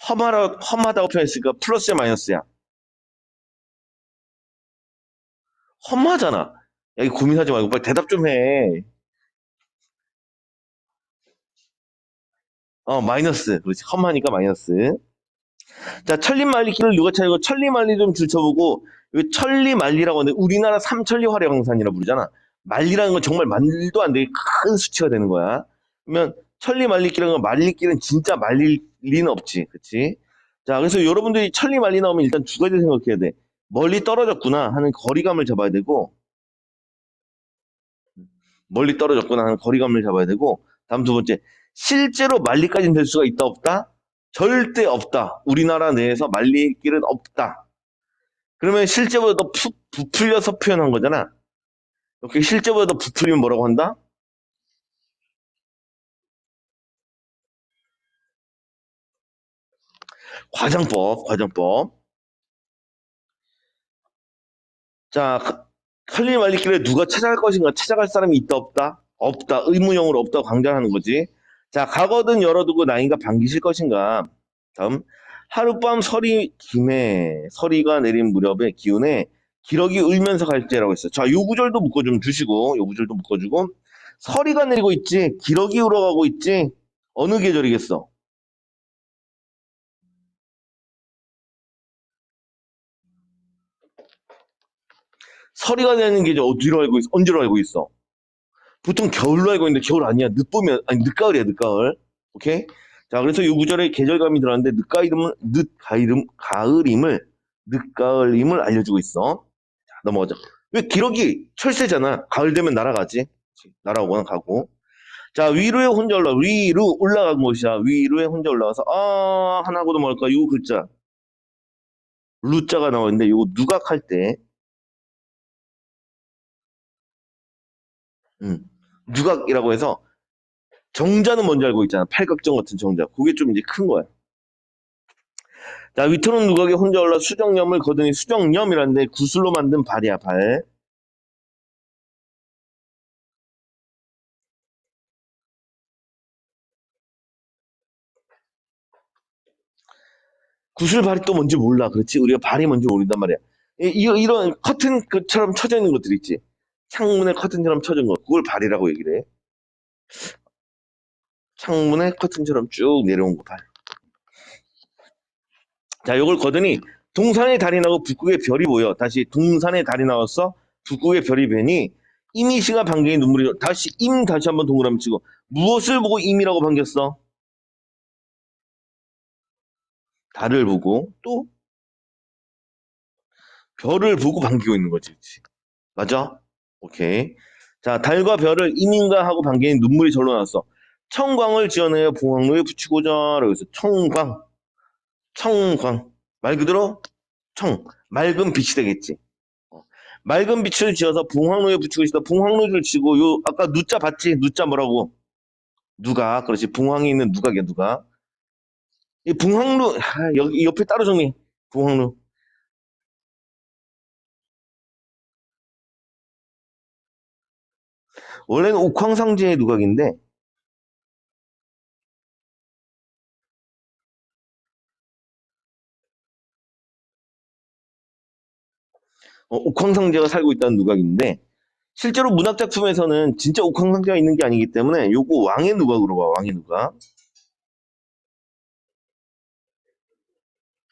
S1: 험하다고 표현했으니까 플러스야, 마이너스야? 험하잖아. 야, 이거 고민하지 말고 빨리 대답 좀 해. 마이너스. 그렇지. 험하니까 마이너스. 자, 천리말리기를 누가 찾고 천리말리 좀 줄쳐보고, 이 천리말리라고 하는데, 우리나라 삼천리 활용산이라 부르잖아. 말리라는 건 정말 말도 안 되게 큰 수치가 되는 거야. 그러면 천리말리기라는 건 말리기는 진짜 말릴 리는 없지. 그치? 자, 그래서 여러분들이 천리말리 나오면 일단 두 가지 생각해야 돼. 멀리 떨어졌구나 하는 거리감을 잡아야 되고, 멀리 떨어졌구나 하는 거리감을 잡아야 되고, 다음 두 번째, 실제로 말리까지는 될 수가 있다, 없다? 절대 없다. 우리나라 내에서 말릴 길은 없다. 그러면 실제보다 더 부풀려서 표현한 거잖아. 이렇게 실제보다 더 부풀리면 뭐라고 한다? 과장법. 자, 칼리 말리길래 누가 찾아갈 것인가? 찾아갈 사람이 있다, 없다? 없다. 의무용으로 없다고 강조하는 거지. 자, 가거든 열어두고 나인가 반기실 것인가? 다음. 하룻밤 서리 김에 서리가 내린 무렵에 기운에 기러기 울면서 갈지라고 했어. 자, 요 구절도 묶어 좀 주시고, 요 구절도 묶어주고. 서리가 내리고 있지. 기러기 울어가고 있지. 어느 계절이겠어? 서리가 내리는 계절 어디로 알고 있어? 언제로 알고 있어? 보통 겨울로 알고 있는데 겨울 아니야. 늦보면 아니 늦가을이야 늦가을. 오케이? 자 그래서 이 구절에 계절감이 들어갔는데 늦가을임을 알려주고 있어. 자, 넘어가자. 왜 기러기 철새잖아. 가을 되면 날아가지. 날아오거나 가고. 자 위로에 혼자 올라 위로 올라간 곳이야. 위로에 혼자 올라가서 하나고도 뭘까? 요 글자 루자가 나오는데 요거 누각할 때 누각이라고 해서 정자는 뭔지 알고 있잖아. 팔각정 같은 정자. 그게 좀 이제 큰 거야. 자, 위토는 누각에 혼자 올라 수정염을 거두니 수정염이라는데 구슬로 만든 발이야, 발. 구슬 발이 또 뭔지 몰라. 그렇지? 우리가 발이 뭔지 모른단 말이야. 이런 커튼처럼 쳐져 있는 것들 있지. 창문에 커튼처럼 쳐져 있는 거. 그걸 발이라고 얘기를 해. 창문에 커튼처럼 쭉 내려온 거 발. 자, 요걸 거두니 동산의 달이 나고 북극의 별이 보여. 다시 동산의 달이 나왔어. 북극의 별이 보니 임이시가 반겨인 눈물이 다시 한번 동그라미 치고 무엇을 보고 임이라고 반겼어? 달을 보고 또 별을 보고 반기고 있는 거지. 그치? 맞아? 오케이. 자, 달과 별을 임인가 하고 반기는 눈물이 절로 났어. 청광을 지어내어 봉황로에 붙이고자 라고 해서 청광. 말 그대로 맑은 빛이 되겠지. 어. 맑은 빛을 지어서 봉황로에 붙이고 싶다. 봉황로를 지고 요 아까 누자 봤지? 누자 뭐라고? 누가 그렇지. 봉황이 있는 누각이야 누가. 이 봉황로 여기 옆에 따로 정리. 봉황로. 원래는 옥황상제의 누각인데 옥황상제가 살고 있다는 누각인데 실제로 문학 작품에서는 진짜 옥황상제가 있는 게 아니기 때문에 요거 왕의 누각으로 봐. 왕의 누각.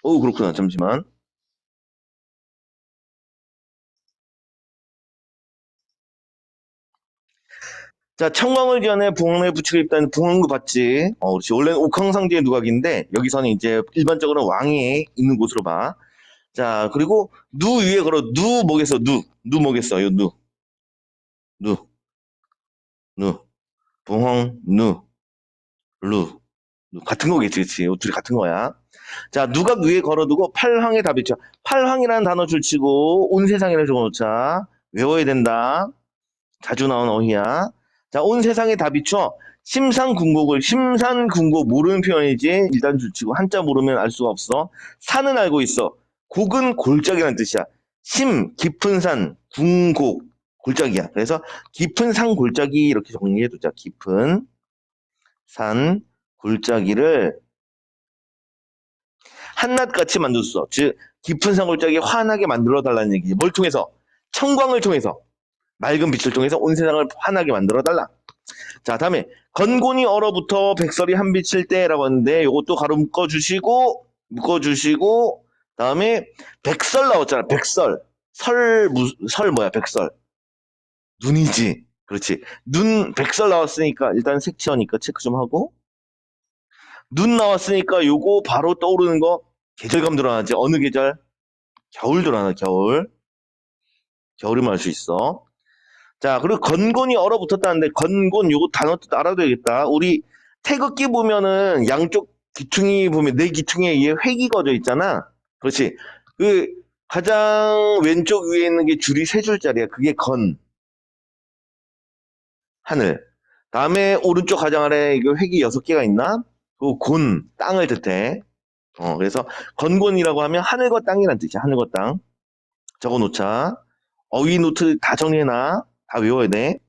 S1: 그렇구나. 잠시만. 자, 청광을 지어내 붕황로에 붙이고 있다는 붕황로 봤지? 그렇지. 원래는 옥황상제의 누각인데 여기서는 이제 일반적으로 왕이 있는 곳으로 봐. 자, 그리고 누 위에 걸어 누 뭐겠어? 누 뭐겠어? 요 누, 누, 붕황 루. 같은 거겠지, 그치? 둘이 같은 거야. 자, 누각 위에 걸어두고 팔황의 답이죠. 팔황이라는 단어 줄치고 온 세상이라 적어놓자. 외워야 된다. 자주 나온 어휘야. 자, 온 세상에 다 비춰 심산궁곡 모르는 표현이지. 일단 줄치고 한자 모르면 알 수가 없어. 산은 알고 있어. 곡은 골짜기라는 뜻이야. 깊은 산, 궁곡. 골짜기야. 그래서 깊은 산 골짜기 이렇게 정리해두자. 깊은 산 골짜기를 한낱같이 만들었어. 즉 깊은 산 골짜기 환하게 만들어달라는 얘기지. 뭘 통해서? 청광을 통해서. 맑은 빛을 통해서 온 세상을 환하게 만들어달라. 자, 다음에 건곤이 얼어붙어 백설이 한빛일 때라고 하는데 요것도 가로 묶어주시고 다음에 백설 나왔잖아. 백설. 설 뭐야? 백설. 눈이지. 그렇지. 눈 백설 나왔으니까 일단 색치어니까 체크 좀 하고 눈 나왔으니까 요거 바로 떠오르는 거 계절감 드러나지. 어느 계절? 겨울 드러나. 겨울. 겨울이면 알 수 있어. 자, 그리고 건곤이 얼어붙었다는데 건곤 요거 단어 뜻 알아둬야겠다. 우리 태극기 보면은 양쪽 기퉁이 보면 네 기퉁에 의해 획이 그어져 있잖아. 그렇지. 그 가장 왼쪽 위에 있는 게 줄이 세 줄짜리야. 그게 건, 하늘. 다음에 오른쪽 가장 아래 이거 획이 여섯 개가 있나? 그 곤, 땅을 뜻해. 그래서 건곤이라고 하면 하늘과 땅이란 뜻이야. 하늘과 땅. 적어 놓자. 어휘 노트 다 정리해놔. 다 외워야 돼.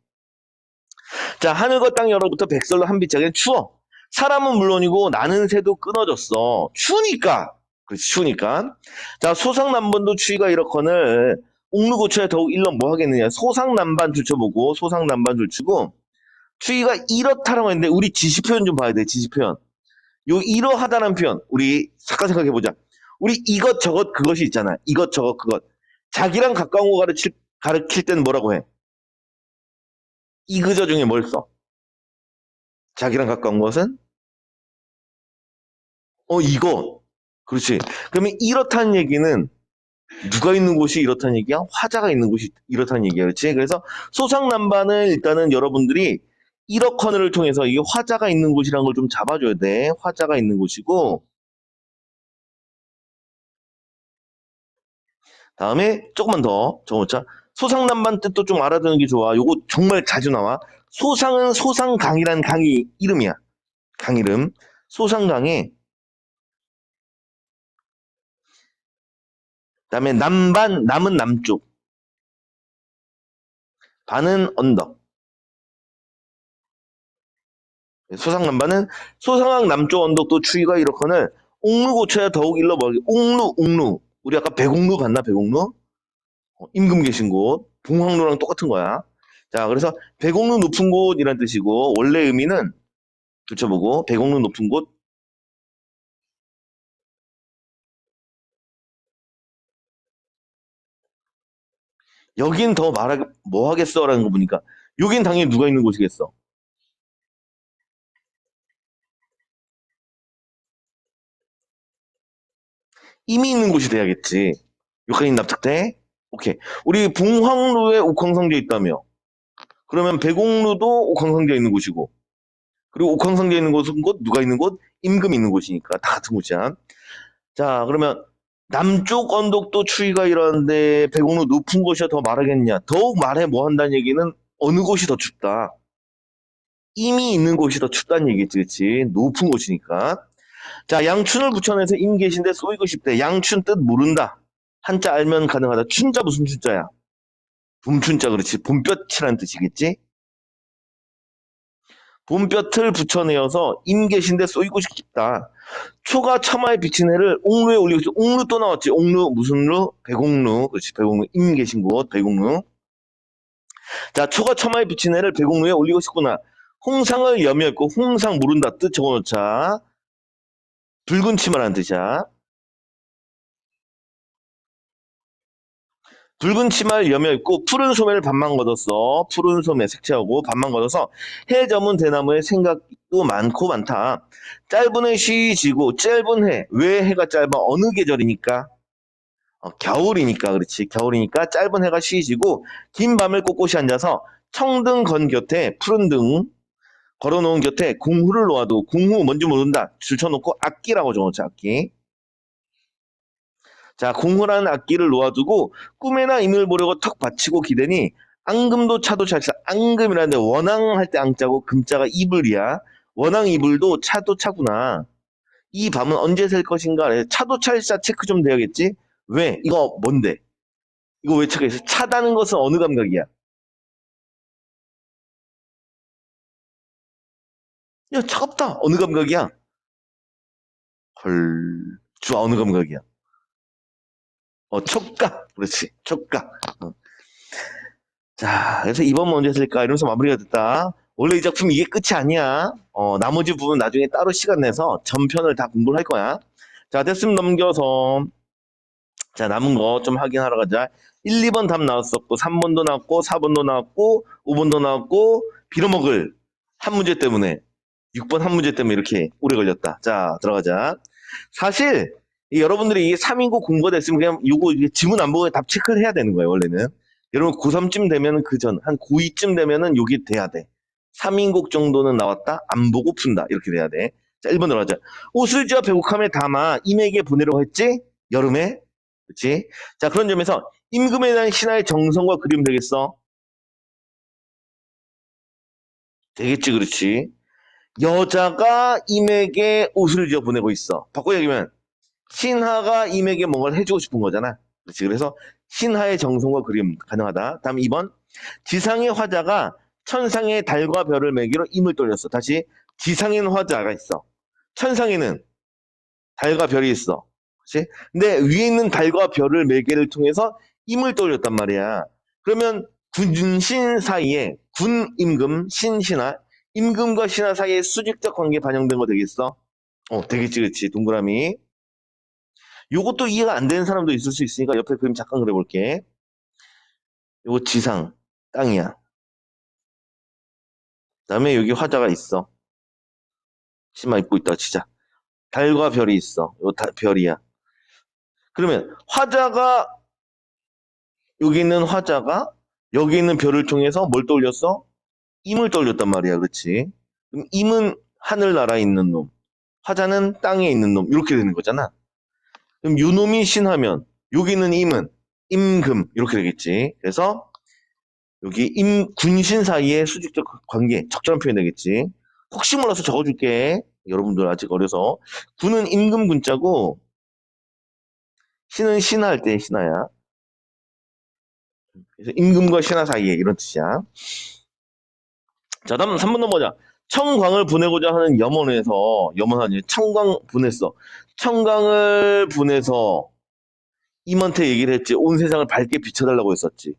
S1: 자, 하늘과 땅 여로부터 백설로 한빛하게 추워. 사람은 물론이고 나는 새도 끊어졌어. 추우니까. 그렇지, 추우니까. 자, 소상난반도 추위가 이렇거늘 옥루고추에 더욱 일러 뭐 하겠느냐. 소상난반 줄쳐보고 소상난반 줄치고 추위가 이렇다라고 했는데 우리 지시표현 좀 봐야 돼. 지시표현. 요 이러하다는 표현 우리 잠깐 생각해보자. 우리 이것저것 그것이 있잖아. 이것저것 그것. 자기랑 가까운 거 가르칠 때는 뭐라고 해? 이그저 중에 뭘 써? 자기랑 가까운 것은? 이거. 그렇지. 그러면 이렇다는 얘기는 누가 있는 곳이 이렇다는 얘기야? 화자가 있는 곳이 이렇다는 얘기야. 그렇지? 그래서 소상난반을 일단은 여러분들이 이러커널을 통해서 이게 화자가 있는 곳이라는 걸 좀 잡아줘야 돼. 화자가 있는 곳이고 다음에 조금만 더 적어놓자. 소상난반 뜻도 좀 알아두는 게 좋아. 요거 정말 자주 나와. 소상은 소상강이라는 강이 이름이야. 강 이름. 소상강에 그다음에 남반, 남은 남쪽, 반은 언덕. 소상남반은 소상항 남쪽 언덕도 추위가 이렇거늘 옥루 고쳐야 더욱 일러 멀게. 옥루. 우리 아까 백옥루 봤나? 백옥루? 임금 계신 곳. 봉황루랑 똑같은 거야. 자, 그래서 백옥루 높은 곳이란 뜻이고 원래 의미는 붙여보고 백옥루 높은 곳. 여긴 더 말하 뭐 하겠어라는 거 보니까 여긴 당연히 누가 있는 곳이겠어. 이미 있는 곳이 돼야겠지. 여기까지 납득돼? 오케이. 우리 봉황루에 옥황상제 있다며. 그러면 백옥루도 옥황상제 있는 곳이고 그리고 옥황상제 있는 곳은 곧 누가 있는 곳? 임금이 있는 곳이니까 다 같은 곳이야. 자, 그러면 남쪽 언덕도 추위가 이러는데 백옥루 높은 곳이 더 말하겠냐? 더욱 말해 뭐 한다는 얘기는 어느 곳이 더 춥다. 이미 있는 곳이 더 춥다는 얘기지, 그치? 높은 곳이니까. 자, 양춘을 붙여내서 임계신데 쏘이고 싶대. 양춘 뜻 모른다. 한자 알면 가능하다. 춘자 무슨 춘자야? 봄춘자 그렇지. 봄볕이라는 뜻이겠지? 봄볕을 붙여내어서 임계신데 쏘이고 싶다. 초가 처마에 비친 해를 옥루에 올리고 있어. 옥루 또 나왔지. 옥루 무슨 루? 백옥루. 그렇지. 백옥루. 임 계신 곳 백옥루. 자, 초가 처마에 비친 해를 백옥루에 올리고 싶구나. 홍상을 염려했고 홍상 모른다 뜻 적어놓자. 붉은 치마라는 뜻이야. 붉은 치마를 여며입고 푸른 소매를 반만 걷었어. 푸른 소매 색채하고 반만 걷어서 해 저문 대나무에 생각도 많고 많다. 짧은 해 쉬지고 짧은 해. 왜 해가 짧아? 어느 계절이니까? 겨울이니까 그렇지. 겨울이니까 짧은 해가 쉬지고 긴 밤을 꼿꼿이 앉아서 청등 건 곁에 푸른 등 걸어놓은 곁에 공후를 놓아도 공후 뭔지 모른다. 줄쳐놓고 악기라고 적어놓자. 악기. 자, 공후라는 악기를 놓아두고 꿈에나 임을 보려고 턱 받치고 기대니 앙금도 차도 찰차. 앙금이라는데 원앙 할 때 앙자고 금자가 이불이야. 원앙 이불도 차도 차구나. 이 밤은 언제 셀 것인가? 차도 찰차 체크 좀 돼야겠지? 왜? 이거 뭔데? 이거 왜 체크했어? 차다는 것은 어느 감각이야? 야, 차갑다. 어느 감각이야? 헐. 좋아, 어느 감각이야? 촉각. 그렇지, 촉각. 자, 그래서 이번 문제 했을까? 이러면서 마무리가 됐다. 원래 이 작품 이게 끝이 아니야. 나머지 부분 나중에 따로 시간 내서 전편을 다 공부를 할 거야. 자, 됐으면 넘겨서. 자, 남은 거 좀 확인하러 가자. 1, 2번 답 나왔었고, 3번도 나왔고, 4번도 나왔고, 5번도 나왔고, 빌어먹을 한 문제 때문에, 6번 한 문제 때문에 이렇게 오래 걸렸다. 자, 들어가자. 사실, 여러분들이 이게 3인국 공부가 됐으면 그냥 요거 지문 안 보고 답 체크를 해야 되는 거예요, 원래는. 여러분, 고3쯤 되면 그 전, 한 고2쯤 되면은 요게 돼야 돼. 3인국 정도는 나왔다? 안 보고 푼다. 이렇게 돼야 돼. 자, 1번 들어가자. 오슬지와 배국함에 담아 임에게 보내려고 했지? 여름에? 그치? 자, 그런 점에서 임금에 대한 신하의 정성과 그림 되겠어? 되겠지, 그렇지? 여자가 임에게 옷을 지어 보내고 있어. 바꿔 얘기하면 신하가 임에게 뭔가를 해주고 싶은 거잖아. 그렇지? 그래서 신하의 정성과 그림 가능하다. 다음 2번. 지상의 화자가 천상의 달과 별을 매기로 임을 돌렸어. 다시 지상에는 화자가 있어. 천상에는 달과 별이 있어. 그렇지? 근데 위에 있는 달과 별을 매개를 통해서 임을 떠올렸단 말이야. 그러면 군신 사이에 군 임금 신신하 임금과 신하 사이에 수직적 관계 반영된 거 되겠어? 되겠지, 그렇지. 동그라미. 요것도 이해가 안 되는 사람도 있을 수 있으니까 옆에 그림 잠깐 그려볼게. 요거 지상 땅이야. 그다음에 여기 화자가 있어. 치마 입고 있다 진짜. 달과 별이 있어. 요 별이야. 그러면 화자가 여기 있는 화자가 여기 있는 별을 통해서 뭘 떠올렸어? 임을 떠올렸단 말이야. 그렇지? 그럼 임은 하늘나라에 있는 놈, 화자는 땅에 있는 놈 이렇게 되는 거잖아. 그럼 요놈이 신하면 여기 있는 임은 임금 이렇게 되겠지. 그래서 여기 임 군신 사이의 수직적 관계 적절한 표현 되겠지. 혹시 몰라서 적어줄게. 여러분들 아직 어려서 군은 임금 군자고 신은 신하 할 때 신하야. 그래서 임금과 신하 사이에 이런 뜻이야. 자, 다음 3번 넘어가자. 청광을 보내고자 하는 염원하니 청광 보냈어. 청광을 보내서 임한테 얘기를 했지. 온 세상을 밝게 비춰달라고 했었지.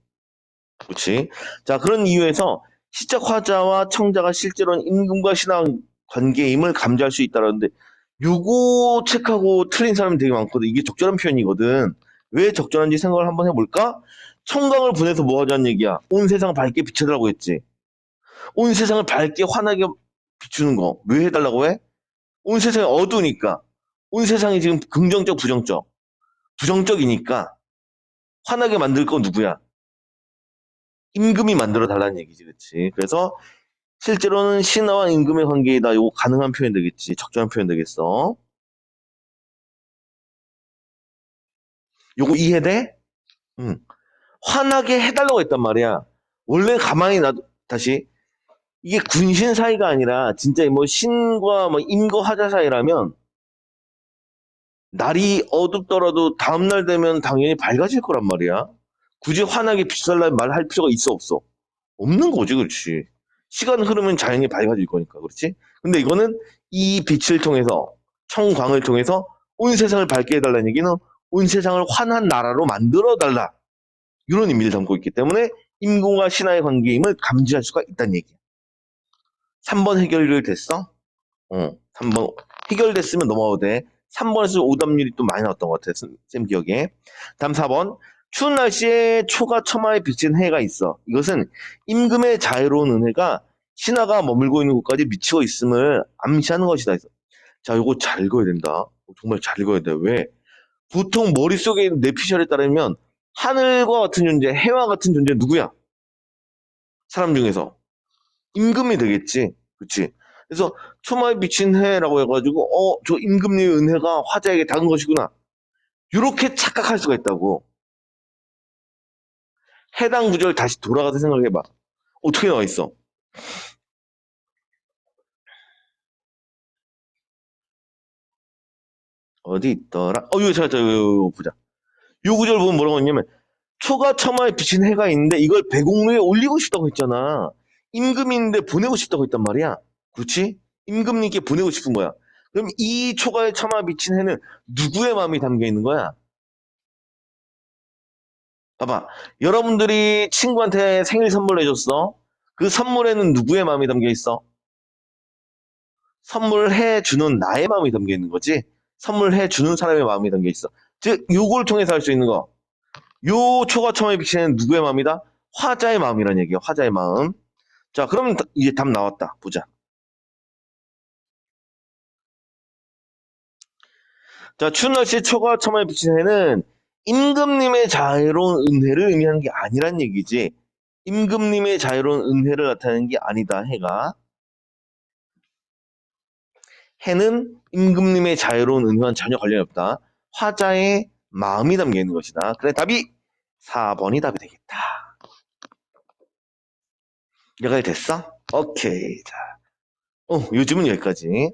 S1: 그렇지? 자, 그런 이유에서 시적 화자와 청자가 실제로는 임금과 신앙 관계임을 감지할 수 있다라는데 요거 체크하고 틀린 사람이 되게 많거든. 이게 적절한 표현이거든. 왜 적절한지 생각을 한번 해볼까? 청광을 보내서 뭐 하자는 얘기야? 온 세상을 밝게 비춰달라고 했지. 온 세상을 밝게 환하게 비추는 거. 왜 해달라고 해? 온 세상이 어두우니까. 온 세상이 지금 긍정적, 부정적. 부정적이니까 환하게 만들 건 누구야? 임금이 만들어 달라는 얘기지, 그치? 그래서 실제로는 신하와 임금의 관계이다. 요거 가능한 표현 되겠지. 적절한 표현 되겠어. 요거 이해돼? 응. 환하게 해달라고 했단 말이야. 원래 가만히 놔도, 다시. 이게 군신 사이가 아니라, 진짜 뭐 신과 뭐 임과 하자 사이라면, 날이 어둡더라도 다음날 되면 당연히 밝아질 거란 말이야. 굳이 환하게 비쌀 말할 필요가 있어, 없어? 없는 거지, 그렇지. 시간 흐르면 자연히 밝아질 거니까, 그렇지? 근데 이거는 이 빛을 통해서, 청광을 통해서 온 세상을 밝게 해달라는 얘기는 온 세상을 환한 나라로 만들어 달라. 이런 의미를 담고 있기 때문에 임금과 신하의 관계임을 감지할 수가 있다는 얘기야. 3번 해결이 됐어? 3번 해결됐으면 넘어가도 돼. 3번에서 오답률이 또 많이 나왔던 것 같아, 쌤 기억에. 다음 4번. 추운 날씨에 초가 처마에 비친 해가 있어. 이것은 임금의 자유로운 은혜가 신하가 머물고 있는 곳까지 미치고 있음을 암시하는 것이다. 자, 이거 잘 읽어야 된다. 정말 잘 읽어야 돼. 왜? 보통 머릿속에 있는 뇌피셜에 따르면 하늘과 같은 존재, 해와 같은 존재 누구야? 사람 중에서. 임금이 되겠지. 그치? 그래서 초마에 비친 해라고 해가지고 저 임금님의 은혜가 화자에게 닿은 것이구나. 이렇게 착각할 수가 있다고. 해당 구절 다시 돌아가서 생각해봐. 어떻게 나와 있어? 어디 있더라? 이거 보자. 요 구절 보면 뭐라고 했냐면 초가 처마에 비친 해가 있는데 이걸 배공로에 올리고 싶다고 했잖아. 임금이 있는데 보내고 싶다고 했단 말이야. 그렇지? 임금님께 보내고 싶은 거야. 그럼 이 초가에 처마 비친 해는 누구의 마음이 담겨 있는 거야? 봐봐. 여러분들이 친구한테 생일 선물 해줬어. 그 선물에는 누구의 마음이 담겨 있어? 선물해 주는 나의 마음이 담겨 있는 거지. 선물해 주는 사람의 마음이 담겨 있어. 즉, 요걸 통해서 할 수 있는 거. 요 초가 처마에 비치는 누구의 마음이다? 화자의 마음이란 얘기야. 화자의 마음. 자, 그럼 이제 답 나왔다. 보자. 자, 추운 날씨에 초가 처마에 비친 해는 임금님의 자애로운 은혜를 의미하는 게 아니란 얘기지. 임금님의 자유로운 은혜를 나타내는 게 아니다, 해가. 해는 임금님의 자유로운 은혜와는 전혀 관련이 없다. 화자의 마음이 담겨 있는 것이다. 그래, 답이 4번이 답이 되겠다. 여기까지 됐어? 오케이. 자, 요즘은 여기까지.